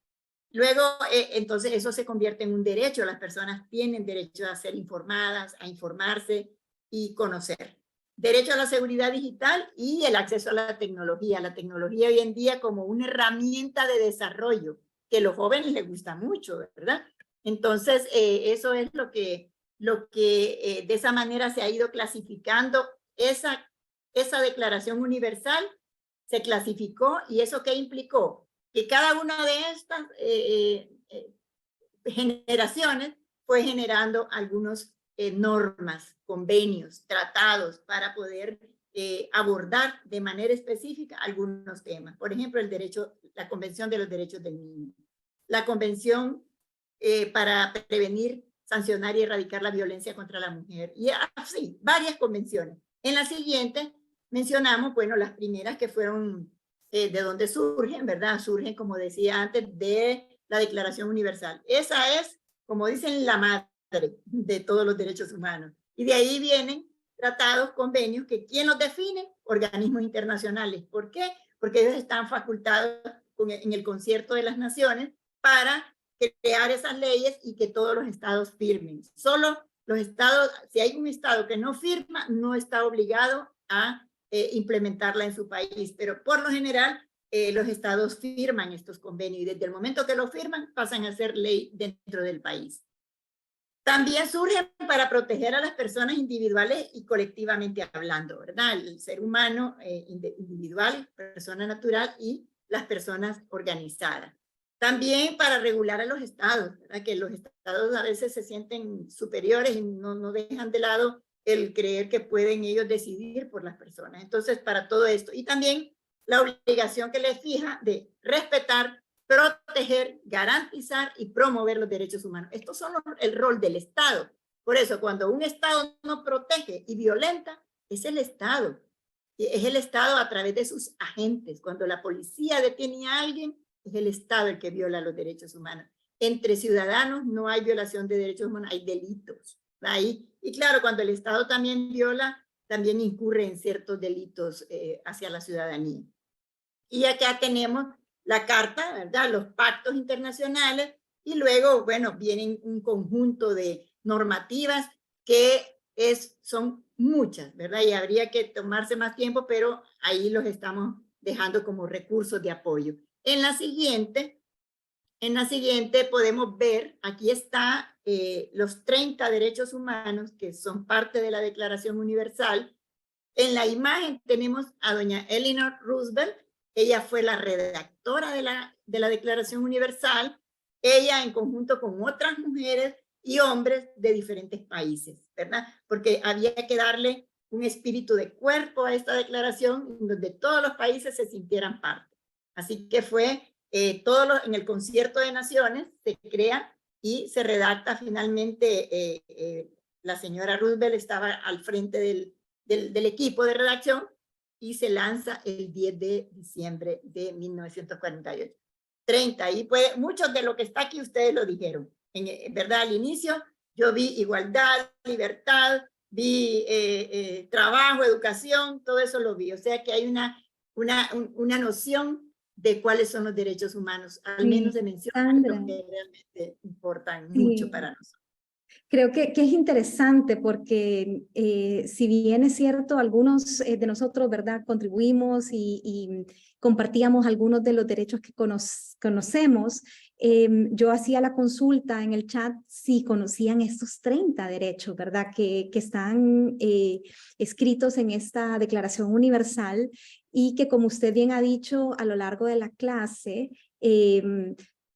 Luego, entonces, eso se convierte en un derecho. Las personas tienen derecho a ser informadas, a informarse y conocer. Derecho a la seguridad digital y el acceso a la tecnología. La tecnología hoy en día como una herramienta de desarrollo que a los jóvenes les gusta mucho, ¿verdad? Entonces, eso es lo que de esa manera se ha ido clasificando esa Declaración Universal. Se clasificó, y eso ¿qué implicó? Que cada una de estas generaciones fue generando algunos normas, convenios, tratados para poder abordar de manera específica algunos temas. Por ejemplo, la Convención de los Derechos del Niño, la Convención para prevenir, sancionar y erradicar la violencia contra la mujer, y así, varias convenciones. En la siguiente mencionamos, bueno, las primeras que fueron de donde surgen, ¿verdad? Surgen, como decía antes, de la Declaración Universal. Esa es, como dicen, la madre de todos los derechos humanos. Y de ahí vienen tratados, convenios, que ¿quién los define? Organismos internacionales. ¿Por qué? Porque ellos están facultados en el concierto de las naciones para crear esas leyes y que todos los estados firmen. Solo los estados, si hay un estado que no firma, no está obligado a implementarla en su país, pero por lo general los estados firman estos convenios y desde el momento que lo firman pasan a ser ley dentro del país. También surgen para proteger a las personas individuales y colectivamente hablando, ¿verdad? El ser humano individual, persona natural y las personas organizadas. También para regular a los estados, ¿verdad? Que los estados a veces se sienten superiores y no dejan de lado el creer que pueden ellos decidir por las personas. Entonces, para todo esto. Y también la obligación que les fija de respetar, proteger, garantizar y promover los derechos humanos. Estos son el rol del Estado. Por eso, cuando un Estado no protege y violenta, es el Estado. Es el Estado a través de sus agentes. Cuando la policía detiene a alguien, es el Estado el que viola los derechos humanos. Entre ciudadanos no hay violación de derechos humanos, hay delitos. Ahí. Y claro, cuando el Estado también viola, también incurre en ciertos delitos hacia la ciudadanía. Y acá tenemos la carta, ¿verdad? Los pactos internacionales, y luego, bueno, vienen un conjunto de normativas que son muchas, ¿verdad? Y habría que tomarse más tiempo, pero ahí los estamos dejando como recursos de apoyo. En la siguiente podemos ver, aquí está los 30 derechos humanos que son parte de la Declaración Universal. En la imagen tenemos a doña Eleanor Roosevelt. Ella fue la redactora de la Declaración Universal. Ella en conjunto con otras mujeres y hombres de diferentes países, ¿verdad? Porque había que darle un espíritu de cuerpo a esta declaración donde todos los países se sintieran parte. Así que fue en el concierto de naciones se crea y se redacta finalmente. La señora Roosevelt estaba al frente del equipo de redacción y se lanza el 10 de diciembre de 1948. 30, y pues muchos de lo que está aquí ustedes lo dijeron. ¿Verdad? Al inicio yo vi igualdad, libertad, vi trabajo, educación, todo eso lo vi. O sea que hay una noción de cuáles son los derechos humanos, al menos se mencionan los que realmente importan mucho para nosotros. Creo que es interesante porque si bien es cierto, algunos de nosotros, ¿verdad?, contribuimos y compartíamos algunos de los derechos que conocemos, yo hacía la consulta en el chat si conocían estos 30 derechos, ¿verdad?, que están escritos en esta Declaración Universal y que, como usted bien ha dicho a lo largo de la clase,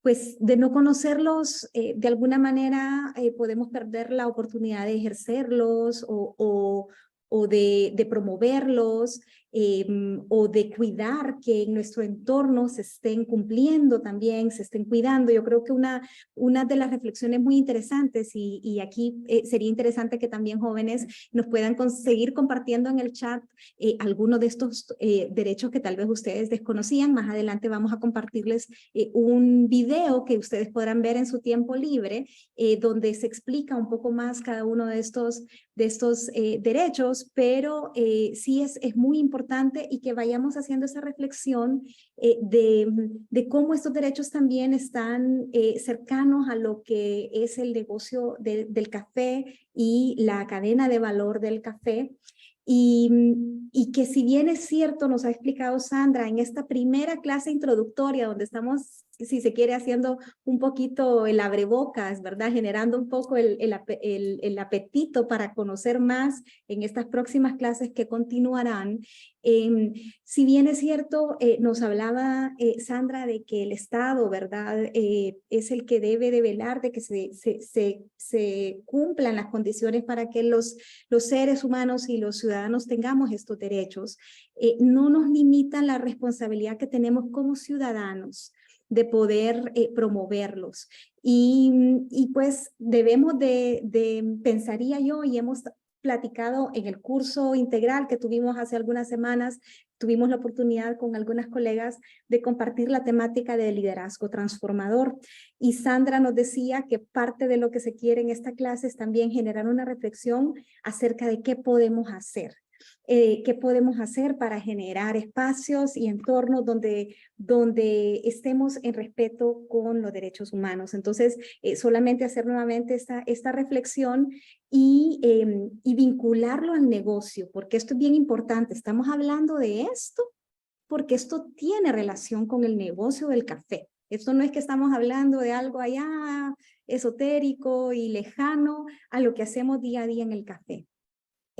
pues de no conocerlos, de alguna manera podemos perder la oportunidad de ejercerlos o de promoverlos o de cuidar que en nuestro entorno se estén cumpliendo también, se estén cuidando. Yo creo que una de las reflexiones muy interesantes y aquí sería interesante que también jóvenes nos puedan seguir compartiendo en el chat algunos de estos derechos que tal vez ustedes desconocían. Más adelante vamos a compartirles un video que ustedes podrán ver en su tiempo libre donde se explica un poco más cada uno de estos derechos, pero sí es muy importante y que vayamos haciendo esa reflexión de cómo estos derechos también están cercanos a lo que es el negocio del café y la cadena de valor del café. Y que si bien es cierto, nos ha explicado Sandra en esta primera clase introductoria donde estamos, si se quiere, haciendo un poquito el abrebocas, ¿verdad? Generando un poco el apetito para conocer más en estas próximas clases que continuarán. Si bien es cierto, nos hablaba Sandra de que el Estado, ¿verdad?, es el que debe de velar de que se cumplan las condiciones para que los seres humanos y los ciudadanos tengamos estos derechos. No nos limitan la responsabilidad que tenemos como ciudadanos de poder promoverlos. Y pues debemos pensaría yo, y hemos platicado en el curso integral que tuvimos hace algunas semanas, tuvimos la oportunidad con algunas colegas de compartir la temática del liderazgo transformador. Y Sandra nos decía que parte de lo que se quiere en esta clase es también generar una reflexión acerca de qué podemos hacer. ¿Qué podemos hacer para generar espacios y entornos donde estemos en respeto con los derechos humanos? Entonces, solamente hacer nuevamente esta reflexión y vincularlo al negocio, porque esto es bien importante. Estamos hablando de esto porque esto tiene relación con el negocio del café. Esto no es que estamos hablando de algo allá esotérico y lejano a lo que hacemos día a día en el café.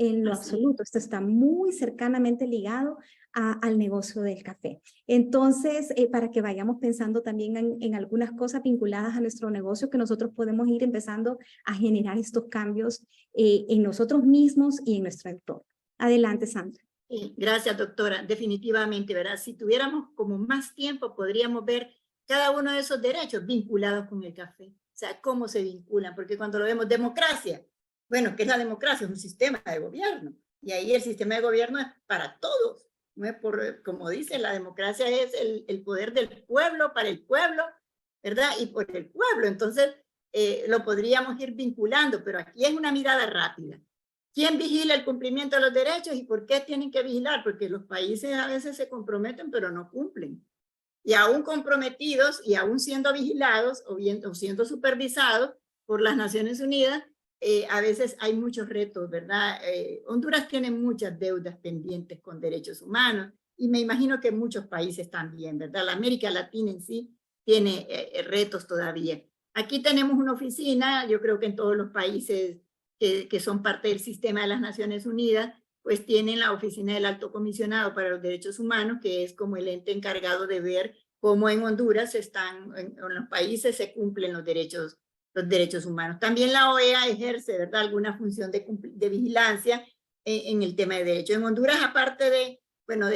En lo absoluto, esto está muy cercanamente ligado al negocio del café. Entonces, para que vayamos pensando también en algunas cosas vinculadas a nuestro negocio, que nosotros podemos ir empezando a generar estos cambios en nosotros mismos y en nuestro entorno. Adelante, Sandra. Sí, gracias, doctora. Definitivamente, ¿verdad? Si tuviéramos como más tiempo, podríamos ver cada uno de esos derechos vinculados con el café. O sea, cómo se vinculan, porque cuando lo vemos, democracia. Bueno, ¿qué es la democracia? Es un sistema de gobierno. Y ahí el sistema de gobierno es para todos. No es por, como dice, la democracia es el poder del pueblo, para el pueblo, ¿verdad? Y por el pueblo. Entonces, lo podríamos ir vinculando, pero aquí es una mirada rápida. ¿Quién vigila el cumplimiento de los derechos y por qué tienen que vigilar? Porque los países a veces se comprometen, pero no cumplen. Y aún comprometidos y aún siendo vigilados o siendo supervisados por las Naciones Unidas, a veces hay muchos retos, ¿verdad? Honduras tiene muchas deudas pendientes con derechos humanos y me imagino que muchos países también, ¿verdad? La América Latina en sí tiene retos todavía. Aquí tenemos una oficina, yo creo que en todos los países que son parte del sistema de las Naciones Unidas, pues tienen la oficina del Alto Comisionado para los Derechos Humanos, que es como el ente encargado de ver cómo en Honduras en los países se cumplen los derechos humanos. También la OEA ejerce, ¿verdad?, alguna función de vigilancia en el tema de derechos. En Honduras, aparte de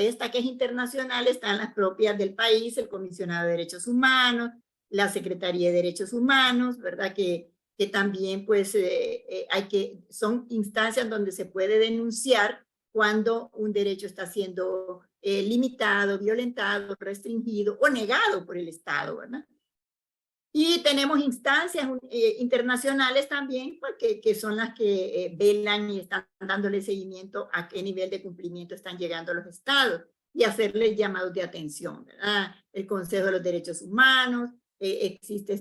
esta que es internacional, están las propias del país, el Comisionado de Derechos Humanos, la Secretaría de Derechos Humanos, ¿verdad?, que también pues son instancias donde se puede denunciar cuando un derecho está siendo limitado, violentado, restringido o negado por el Estado, ¿verdad? Y tenemos instancias internacionales también, porque, que son las que velan y están dándole seguimiento a qué nivel de cumplimiento están llegando los estados y hacerles llamados de atención, ¿verdad? El Consejo de los Derechos Humanos, existe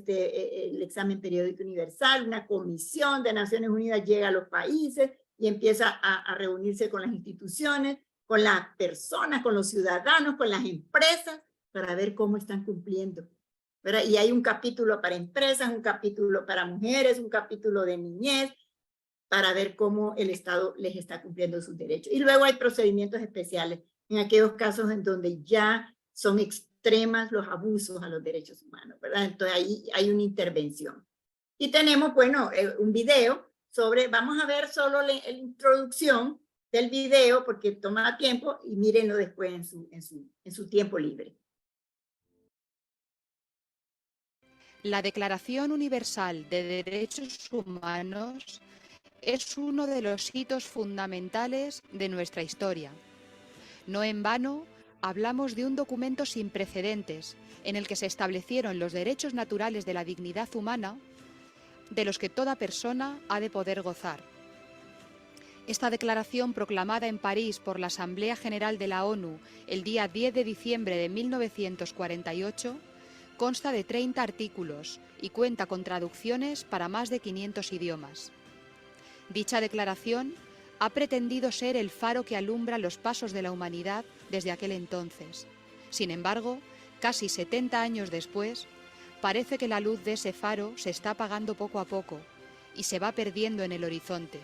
el examen periódico universal, una comisión de Naciones Unidas llega a los países y empieza a reunirse con las instituciones, con las personas, con los ciudadanos, con las empresas, para ver cómo están cumpliendo, ¿verdad? Y hay un capítulo para empresas, un capítulo para mujeres, un capítulo de niñez, para ver cómo el Estado les está cumpliendo sus derechos. Y luego hay procedimientos especiales en aquellos casos en donde ya son extremas los abusos a los derechos humanos, ¿verdad? Entonces ahí hay una intervención. Y tenemos, bueno, un video sobre, vamos a ver solo la introducción del video porque toma tiempo y mírenlo después en su tiempo libre. La Declaración Universal de Derechos Humanos es uno de los hitos fundamentales de nuestra historia. No en vano, hablamos de un documento sin precedentes en el que se establecieron los derechos naturales de la dignidad humana de los que toda persona ha de poder gozar. Esta declaración, proclamada en París por la Asamblea General de la ONU el día 10 de diciembre de 1948, consta de 30 artículos y cuenta con traducciones para más de 500 idiomas. Dicha declaración ha pretendido ser el faro que alumbra los pasos de la humanidad desde aquel entonces. Sin embargo, casi 70 años después, parece que la luz de ese faro se está apagando poco a poco y se va perdiendo en el horizonte.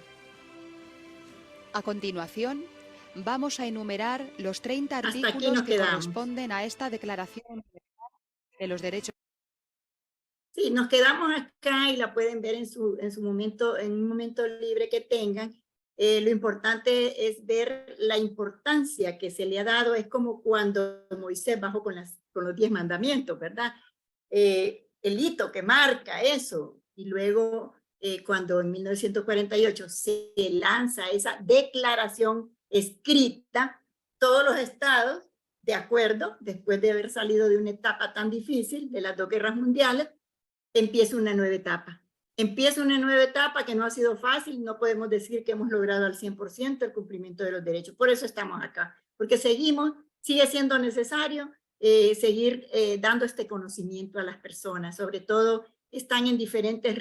A continuación, vamos a enumerar los 30 Hasta aquí artículos nos que quedamos. corresponden a esta Declaración Universal de los Derechos. Sí, nos quedamos acá y la pueden ver en su momento, en un momento libre que tengan. Lo importante es ver la importancia que se le ha dado. Es como cuando Moisés bajó con los 10 mandamientos, ¿verdad? El hito que marca eso. Y luego, cuando en 1948 se lanza esa declaración escrita, todos los estados, de acuerdo, después de haber salido de una etapa tan difícil de las 2 guerras mundiales, empieza una nueva etapa. Empieza una nueva etapa que no ha sido fácil, no podemos decir que hemos logrado al 100% el cumplimiento de los derechos. Por eso estamos acá, porque sigue siendo necesario seguir dando este conocimiento a las personas, sobre todo están en diferentes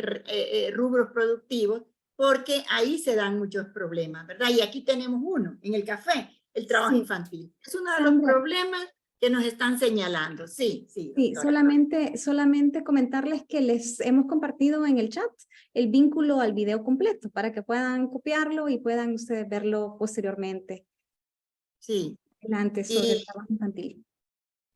rubros productivos, porque ahí se dan muchos problemas, ¿verdad? Y aquí tenemos uno, en el café, el trabajo infantil. Es uno de los problemas que nos están señalando. Sí, Sí, doctora. solamente comentarles que les hemos compartido en el chat el vínculo al video completo para que puedan copiarlo y puedan ustedes verlo posteriormente. Sí. Adelante sobre el trabajo infantil.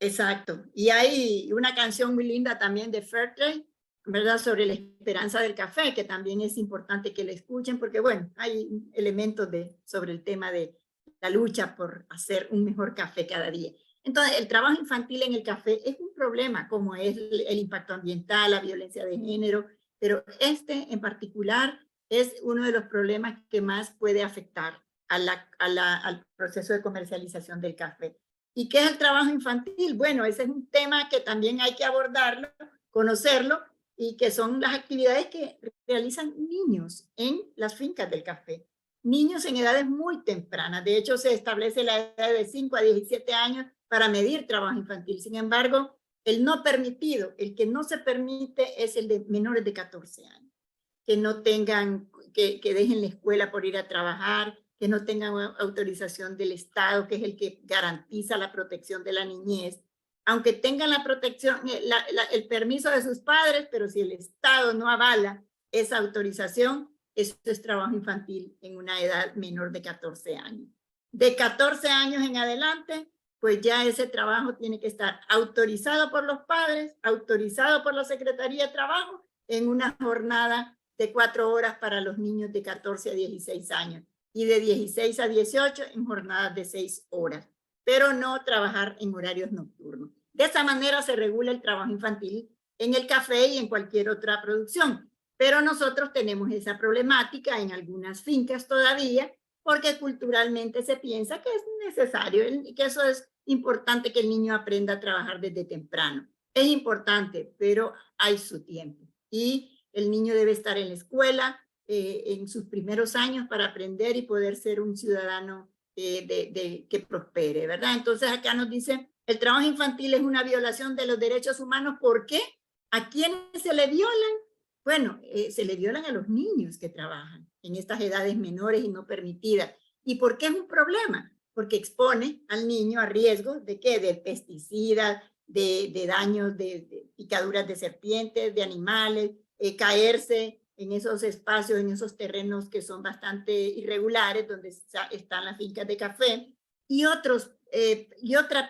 Exacto. Y hay una canción muy linda también de Fairtrade, ¿verdad? Sobre la esperanza del café, que también es importante que la escuchen, porque bueno, hay elementos sobre el tema de la lucha por hacer un mejor café cada día. Entonces, el trabajo infantil en el café es un problema, como es el impacto ambiental, la violencia de género, pero este en particular es uno de los problemas que más puede afectar al proceso de comercialización del café. ¿Y qué es el trabajo infantil? Bueno, ese es un tema que también hay que abordarlo, conocerlo, y que son las actividades que realizan niños en las fincas del café. Niños en edades muy tempranas. De hecho, se establece la edad de 5 a 17 años para medir trabajo infantil. Sin embargo, el no permitido, el que no se permite es el de menores de 14 años. Que no tengan, que dejen la escuela por ir a trabajar, que no tengan autorización del Estado, que es el que garantiza la protección de la niñez, aunque tengan la protección, el permiso de sus padres, pero si el Estado no avala esa autorización, eso es trabajo infantil en una edad menor de 14 años. De 14 años en adelante, pues ya ese trabajo tiene que estar autorizado por los padres, autorizado por la Secretaría de Trabajo, en una jornada de 4 horas para los niños de 14 a 16 años y de 16 a 18 en jornadas de 6 horas, pero no trabajar en horarios nocturnos. De esa manera se regula el trabajo infantil en el café y en cualquier otra producción, pero nosotros tenemos esa problemática en algunas fincas todavía, porque culturalmente se piensa que es necesario, que eso es importante, que el niño aprenda a trabajar desde temprano. Es importante, pero hay su tiempo. Y el niño debe estar en la escuela en sus primeros años para aprender y poder ser un ciudadano que prospere, ¿verdad? Entonces acá nos dice, el trabajo infantil es una violación de los derechos humanos. ¿Por qué? ¿A quiénes se le violan? Bueno, se le violan a los niños que trabajan en estas edades menores y no permitidas. ¿Y por qué es un problema? Porque expone al niño a riesgo de ¿qué? De pesticidas, de daños, de picaduras de serpientes, de animales, caerse en esos espacios, en esos terrenos que son bastante irregulares, donde están las fincas de café, y otro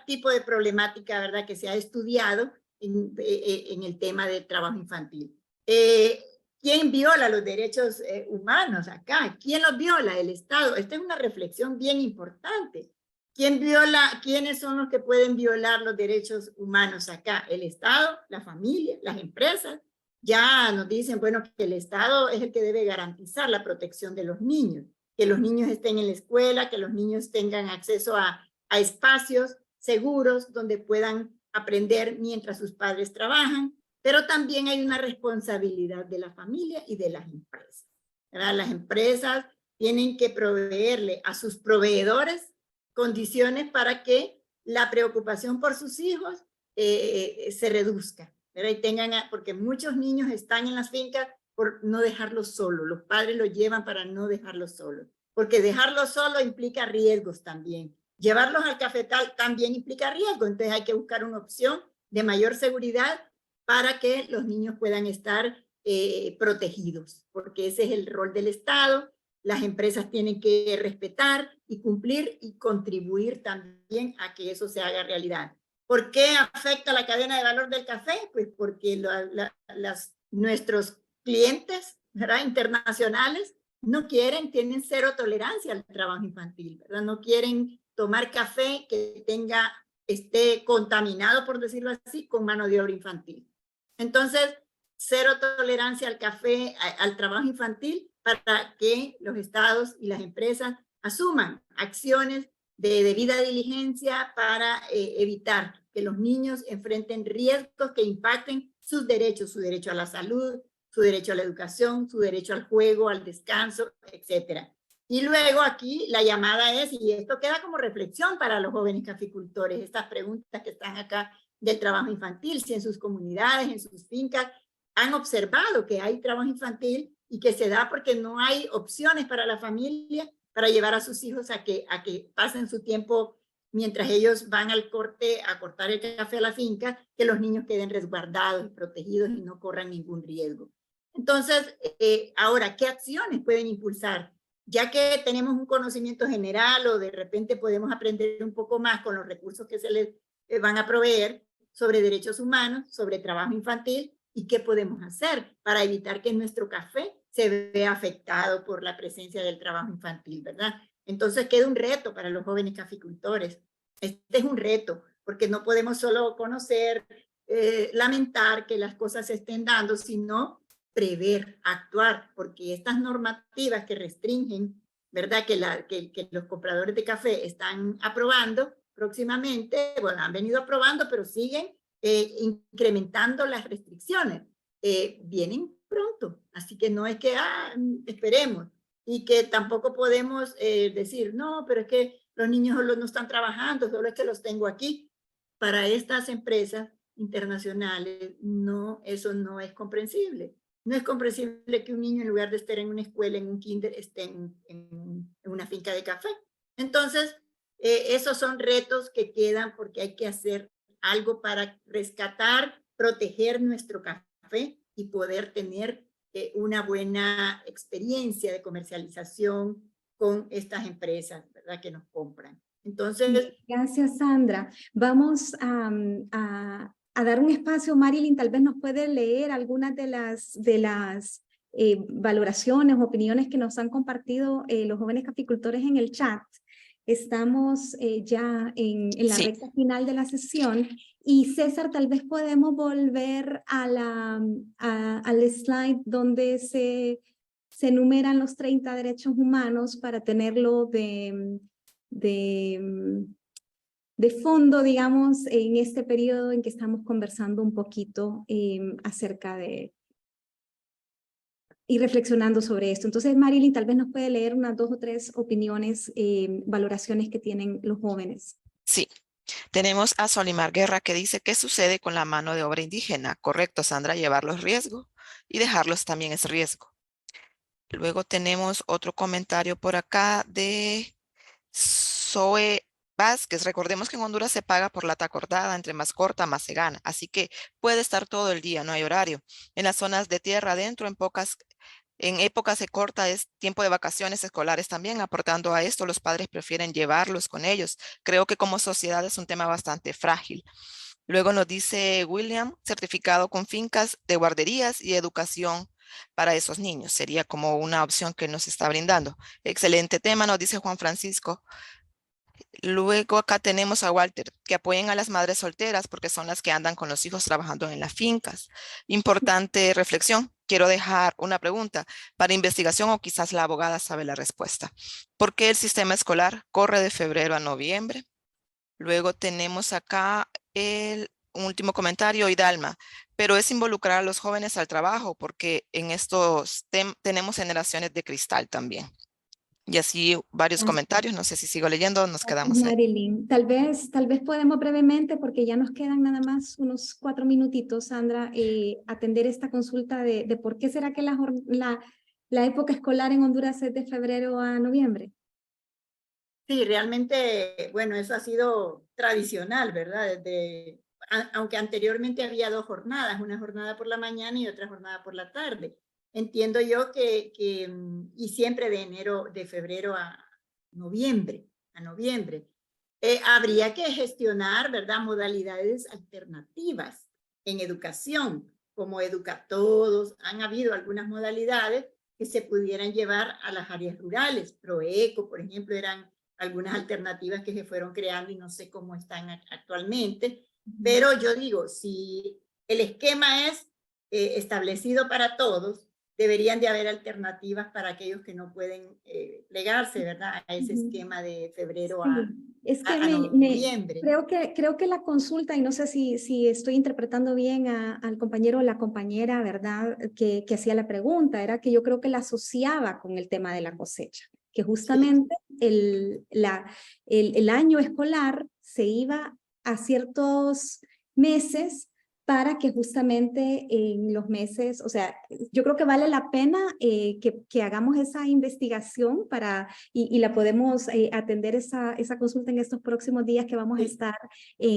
tipo de problemática, ¿verdad?, que se ha estudiado en el tema de trabajo infantil. ¿Quién viola los derechos humanos acá? ¿Quién los viola? El Estado. Esta es una reflexión bien importante. ¿Quiénes son los que pueden violar los derechos humanos acá? El Estado, la familia, las empresas. Ya nos dicen, bueno, que el Estado es el que debe garantizar la protección de los niños, que los niños estén en la escuela, que los niños tengan acceso a espacios seguros donde puedan aprender mientras sus padres trabajan, pero también hay una responsabilidad de la familia y de las empresas, ¿verdad? Las empresas tienen que proveerle a sus proveedores condiciones para que la preocupación por sus hijos se reduzca, ¿verdad? Y porque muchos niños están en las fincas por no dejarlos solos, los padres los llevan para no dejarlos solos, porque dejarlos solos implica riesgos también. Llevarlos al cafetal también implica riesgo, entonces hay que buscar una opción de mayor seguridad para que los niños puedan estar protegidos, porque ese es el rol del Estado, las empresas tienen que respetar y cumplir y contribuir también a que eso se haga realidad. ¿Por qué afecta la cadena de valor del café? Pues porque nuestros clientes, ¿verdad?, internacionales no quieren, tienen cero tolerancia al trabajo infantil, ¿verdad? No quieren tomar café que esté contaminado, por decirlo así, con mano de obra infantil. Entonces, cero tolerancia al café, al trabajo infantil, para que los estados y las empresas asuman acciones de debida diligencia para evitar que los niños enfrenten riesgos que impacten sus derechos, su derecho a la salud, su derecho a la educación, su derecho al juego, al descanso, etc. Y luego aquí la llamada es, y esto queda como reflexión para los jóvenes caficultores, estas preguntas que están acá del trabajo infantil, si en sus comunidades, en sus fincas, han observado que hay trabajo infantil y que se da porque no hay opciones para la familia para llevar a sus hijos a que pasen su tiempo mientras ellos van al corte a cortar el café a la finca, que los niños queden resguardados y protegidos y no corran ningún riesgo. Entonces, ahora, ¿qué acciones pueden impulsar? Ya que tenemos un conocimiento general o de repente podemos aprender un poco más con los recursos que se les van a proveer sobre derechos humanos, sobre trabajo infantil, y qué podemos hacer para evitar que nuestro café se vea afectado por la presencia del trabajo infantil, ¿verdad? Entonces queda un reto para los jóvenes caficultores. Este es un reto, porque no podemos solo conocer, lamentar que las cosas se estén dando, sino prever, actuar, porque estas normativas que restringen, ¿verdad?, que los compradores de café están aprobando próximamente, bueno, han venido aprobando, pero siguen incrementando las restricciones. Vienen pronto, así que no es que esperemos, y que tampoco podemos decir, no, pero es que los niños no están trabajando, solo es que los tengo aquí. Para estas empresas internacionales, no, eso no es comprensible. No es comprensible que un niño, en lugar de estar en una escuela, en un kinder, esté en una finca de café. Entonces, esos son retos que quedan porque hay que hacer algo para rescatar, proteger nuestro café y poder tener una buena experiencia de comercialización con estas empresas, ¿verdad?, que nos compran. Entonces, gracias, Sandra. Vamos a dar un espacio. Marilyn tal vez nos puede leer algunas de las valoraciones, opiniones que nos han compartido los jóvenes caficultores en el chat. Estamos ya en la recta final de la sesión, y César, tal vez podemos volver al slide donde se enumeran los 30 derechos humanos para tenerlo de fondo, digamos, en este periodo en que estamos conversando un poquito acerca de y reflexionando sobre esto. Entonces, Marilyn, tal vez nos puede leer unas 2 o 3 opiniones, valoraciones que tienen los jóvenes. Sí. Tenemos a Solimar Guerra que dice, ¿qué sucede con la mano de obra indígena? Correcto, Sandra, llevarlos riesgo y dejarlos también es riesgo. Luego tenemos otro comentario por acá de Zoe Vázquez. Recordemos que en Honduras se paga por lata acordada, entre más corta, más se gana. Así que puede estar todo el día, no hay horario. En las zonas de tierra adentro, en épocas de corta es tiempo de vacaciones escolares también. Aportando a esto, los padres prefieren llevarlos con ellos. Creo que como sociedad es un tema bastante frágil. Luego nos dice William, certificado con fincas de guarderías y educación para esos niños. Sería como una opción que nos está brindando. Excelente tema, nos dice Juan Francisco. Luego acá tenemos a Walter, que apoyen a las madres solteras porque son las que andan con los hijos trabajando en las fincas. Importante reflexión. Quiero dejar una pregunta para investigación o quizás la abogada sabe la respuesta. ¿Por qué el sistema escolar corre de febrero a noviembre? Luego tenemos acá un último comentario, Idalma, pero es involucrar a los jóvenes al trabajo porque en estos tenemos generaciones de cristal también. Y así varios comentarios, no sé si sigo leyendo, nos quedamos ahí. Marilyn, tal vez podemos brevemente, porque ya nos quedan nada más unos 4 minutitos, Sandra, atender esta consulta de por qué será que la época escolar en Honduras es de febrero a noviembre. Sí, realmente, bueno, eso ha sido tradicional, ¿verdad? Aunque anteriormente había 2 jornadas, una jornada por la mañana y otra jornada por la tarde. entiendo yo y siempre de febrero a noviembre, habría que gestionar, ¿verdad?, modalidades alternativas en educación, como Educatodos. Han habido algunas modalidades que se pudieran llevar a las áreas rurales. Proeco, por ejemplo, eran algunas alternativas que se fueron creando y no sé cómo están actualmente. Pero yo digo, si el esquema es establecido para todos, deberían de haber alternativas para aquellos que no pueden plegarse, ¿verdad?, a ese esquema de febrero a noviembre. Creo que la consulta, y no sé si estoy interpretando bien al compañero o la compañera, ¿verdad?, que hacía la pregunta, era que yo creo que la asociaba con el tema de la cosecha, que justamente el año escolar se iba a ciertos meses para que justamente en los meses, o sea, yo creo que vale la pena que hagamos esa investigación y la podemos atender esa consulta en estos próximos días que vamos a estar.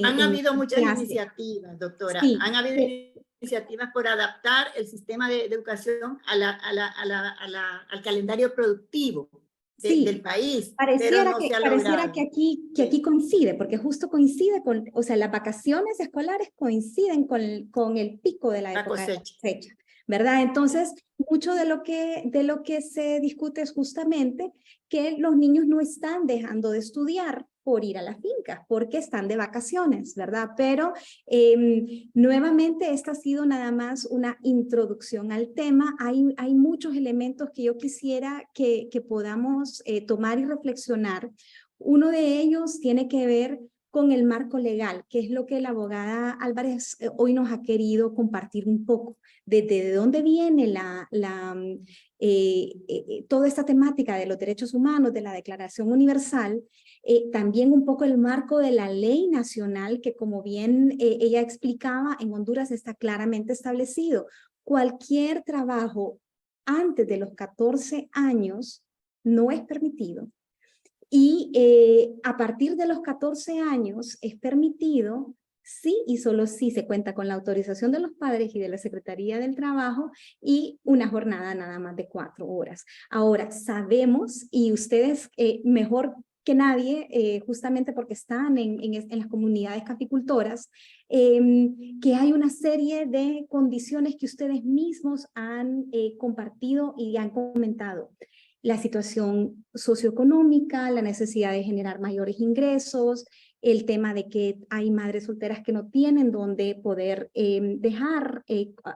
Han habido muchas iniciativas, doctora. Sí, han habido iniciativas por adaptar el sistema de educación al calendario productivo del país. Pareciera que aquí coincide, porque justo coincide con, o sea, las vacaciones escolares coinciden con el pico de la época de la cosecha, ¿verdad? Entonces, mucho de lo que se discute es justamente que los niños no están dejando de estudiar por ir a la finca, porque están de vacaciones, ¿verdad? Pero nuevamente esta ha sido nada más una introducción al tema. Hay muchos elementos que yo quisiera que podamos tomar y reflexionar. Uno de ellos tiene que ver con el marco legal, que es lo que la abogada Álvarez hoy nos ha querido compartir un poco, de dónde viene toda esta temática de los derechos humanos, de la Declaración Universal, también un poco el marco de la ley nacional, que como bien ella explicaba, en Honduras está claramente establecido. Cualquier trabajo antes de los 14 años no es permitido. Y a partir de los 14 años es permitido, sí y solo si se cuenta con la autorización de los padres y de la Secretaría del Trabajo, y una jornada nada más de 4 horas. Ahora, sabemos, y ustedes mejor que nadie, justamente porque están en las comunidades caficultoras, que hay una serie de condiciones que ustedes mismos han compartido y han comentado. La situación socioeconómica, la necesidad de generar mayores ingresos, el tema de que hay madres solteras que no tienen donde poder dejar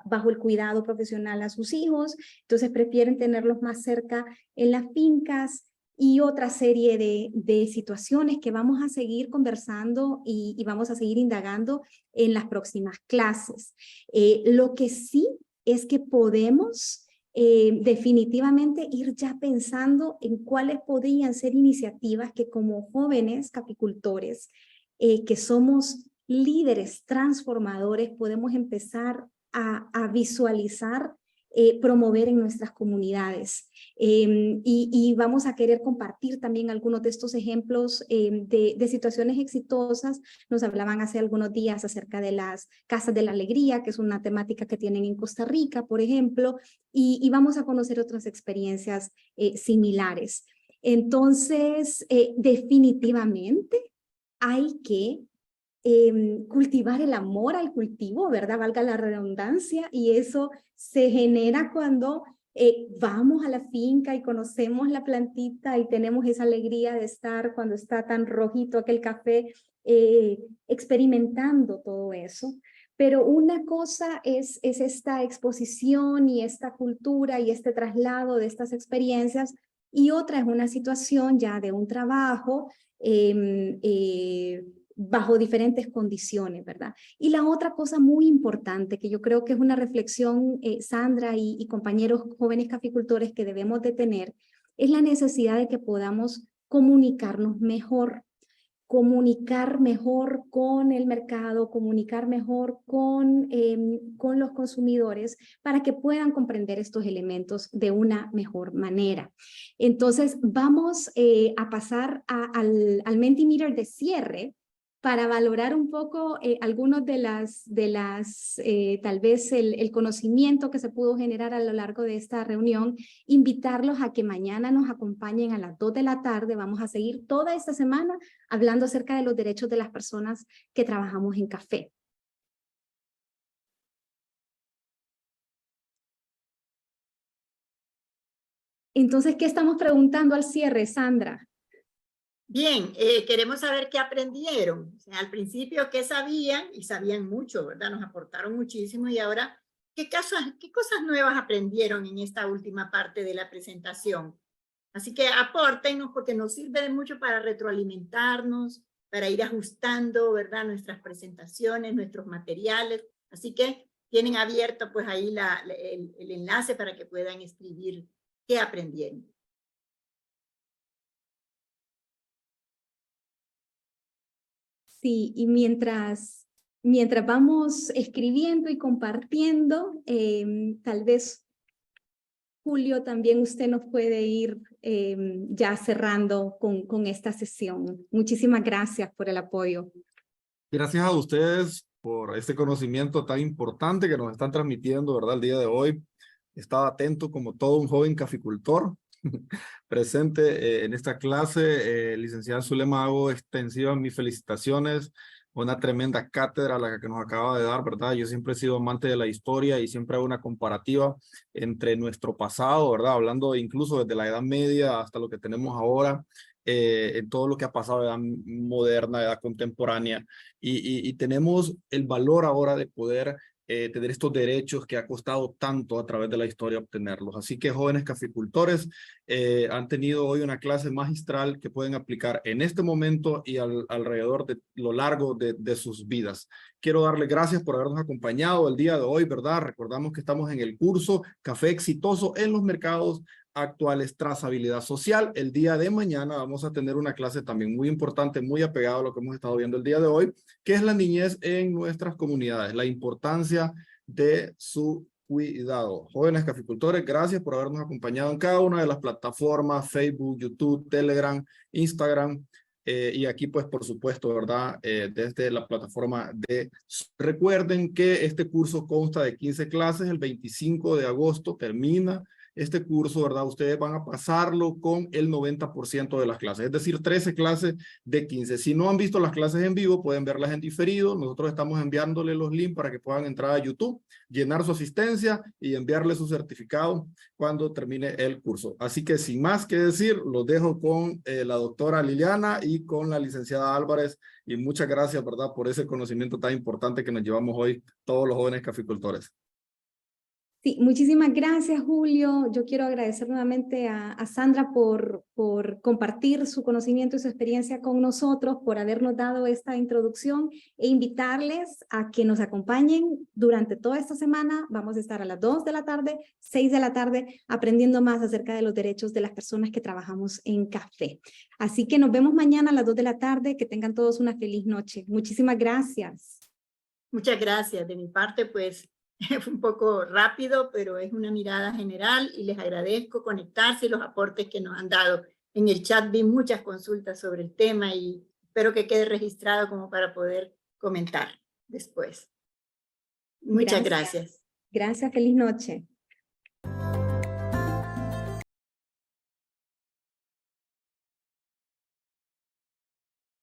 bajo el cuidado profesional a sus hijos, entonces prefieren tenerlos más cerca en las fincas, y otra serie de situaciones que vamos a seguir conversando y vamos a seguir indagando en las próximas clases. Lo que sí es que podemos definitivamente ir ya pensando en cuáles podrían ser iniciativas que como jóvenes caficultores, que somos líderes transformadores, podemos empezar a visualizar, promover en nuestras comunidades. Y vamos a querer compartir también algunos de estos ejemplos de situaciones exitosas. Nos hablaban hace algunos días acerca de las Casas de la Alegría, que es una temática que tienen en Costa Rica, por ejemplo, y vamos a conocer otras experiencias similares. Entonces, definitivamente hay que cultivar el amor al cultivo, ¿verdad? Valga la redundancia, y eso se genera cuando vamos a la finca y conocemos la plantita y tenemos esa alegría de estar cuando está tan rojito aquel café, experimentando todo eso. Pero una cosa es esta exposición y esta cultura y este traslado de estas experiencias, y otra es una situación ya de un trabajo bajo diferentes condiciones, ¿verdad? Y la otra cosa muy importante, que yo creo que es una reflexión, Sandra y compañeros jóvenes caficultores, que debemos de tener, es la necesidad de que podamos comunicarnos mejor, comunicar mejor con el mercado, comunicar mejor con los consumidores, para que puedan comprender estos elementos de una mejor manera. Entonces, vamos a pasar al Mentimeter de cierre, para valorar un poco algunos tal vez el conocimiento que se pudo generar a lo largo de esta reunión, invitarlos a que mañana nos acompañen a las 2 de la tarde. Vamos a seguir toda esta semana hablando acerca de los derechos de las personas que trabajamos en café. Entonces, ¿qué estamos preguntando al cierre, Sandra? Bien, queremos saber qué aprendieron. O sea, al principio, ¿qué sabían? Y sabían mucho, ¿verdad? Nos aportaron muchísimo. Y ahora, ¿qué cosas nuevas aprendieron en esta última parte de la presentación? Así que apórtenos, porque nos sirve de mucho para retroalimentarnos, para ir ajustando, ¿verdad? Nuestras presentaciones, nuestros materiales. Así que tienen abierto pues ahí el enlace para que puedan escribir qué aprendieron. Sí, y mientras vamos escribiendo y compartiendo, tal vez, Julio, también usted nos puede ir ya cerrando con esta sesión. Muchísimas gracias por el apoyo. Gracias a ustedes por este conocimiento tan importante que nos están transmitiendo, ¿verdad? El día de hoy. Estaba atento como todo un joven caficultor presente en esta clase. Licenciada Zulema, hago extensivas mis felicitaciones. Una tremenda cátedra la que nos acaba de dar, ¿verdad? Yo siempre he sido amante de la historia y siempre hago una comparativa entre nuestro pasado, ¿verdad? Hablando incluso desde la Edad Media hasta lo que tenemos ahora, en todo lo que ha pasado, edad moderna, edad contemporánea. Y tenemos el valor ahora de poder tener estos derechos que ha costado tanto a través de la historia obtenerlos. Así que jóvenes caficultores han tenido hoy una clase magistral que pueden aplicar en este momento y alrededor de lo largo de sus vidas. Quiero darle gracias por habernos acompañado el día de hoy, ¿verdad? Recordamos que estamos en el curso Café Exitoso en los Mercados Actuales, Trazabilidad Social. El día de mañana vamos a tener una clase también muy importante, muy apegada a lo que hemos estado viendo el día de hoy, que es la niñez en nuestras comunidades, la importancia de su cuidado. Jóvenes caficultores, gracias por habernos acompañado en cada una de las plataformas, Facebook, YouTube, Telegram, Instagram, y aquí pues por supuesto, ¿verdad? Desde la plataforma de... Recuerden que este curso consta de 15 clases, el 25 de agosto termina este curso, ¿verdad? Ustedes van a pasarlo con el 90% de las clases, es decir, 13 clases de 15. Si no han visto las clases en vivo, pueden verlas en diferido. Nosotros estamos enviándoles los links para que puedan entrar a YouTube, llenar su asistencia y enviarle su certificado cuando termine el curso. Así que sin más que decir, los dejo con la doctora Liliana y con la licenciada Álvarez. Y muchas gracias, ¿verdad? Por ese conocimiento tan importante que nos llevamos hoy todos los jóvenes caficultores. Sí, muchísimas gracias, Julio. Yo quiero agradecer nuevamente a Sandra por compartir su conocimiento y su experiencia con nosotros, por habernos dado esta introducción e invitarles a que nos acompañen durante toda esta semana. Vamos a estar a las 2 de la tarde, 6 de la tarde, aprendiendo más acerca de los derechos de las personas que trabajamos en café. Así que nos vemos mañana a las 2 de la tarde. Que tengan todos una feliz noche. Muchísimas gracias. Muchas gracias. De mi parte, pues, fue un poco rápido, pero es una mirada general y les agradezco conectarse y los aportes que nos han dado. En el chat vi muchas consultas sobre el tema y espero que quede registrado como para poder comentar después. Muchas gracias. Gracias, feliz noche.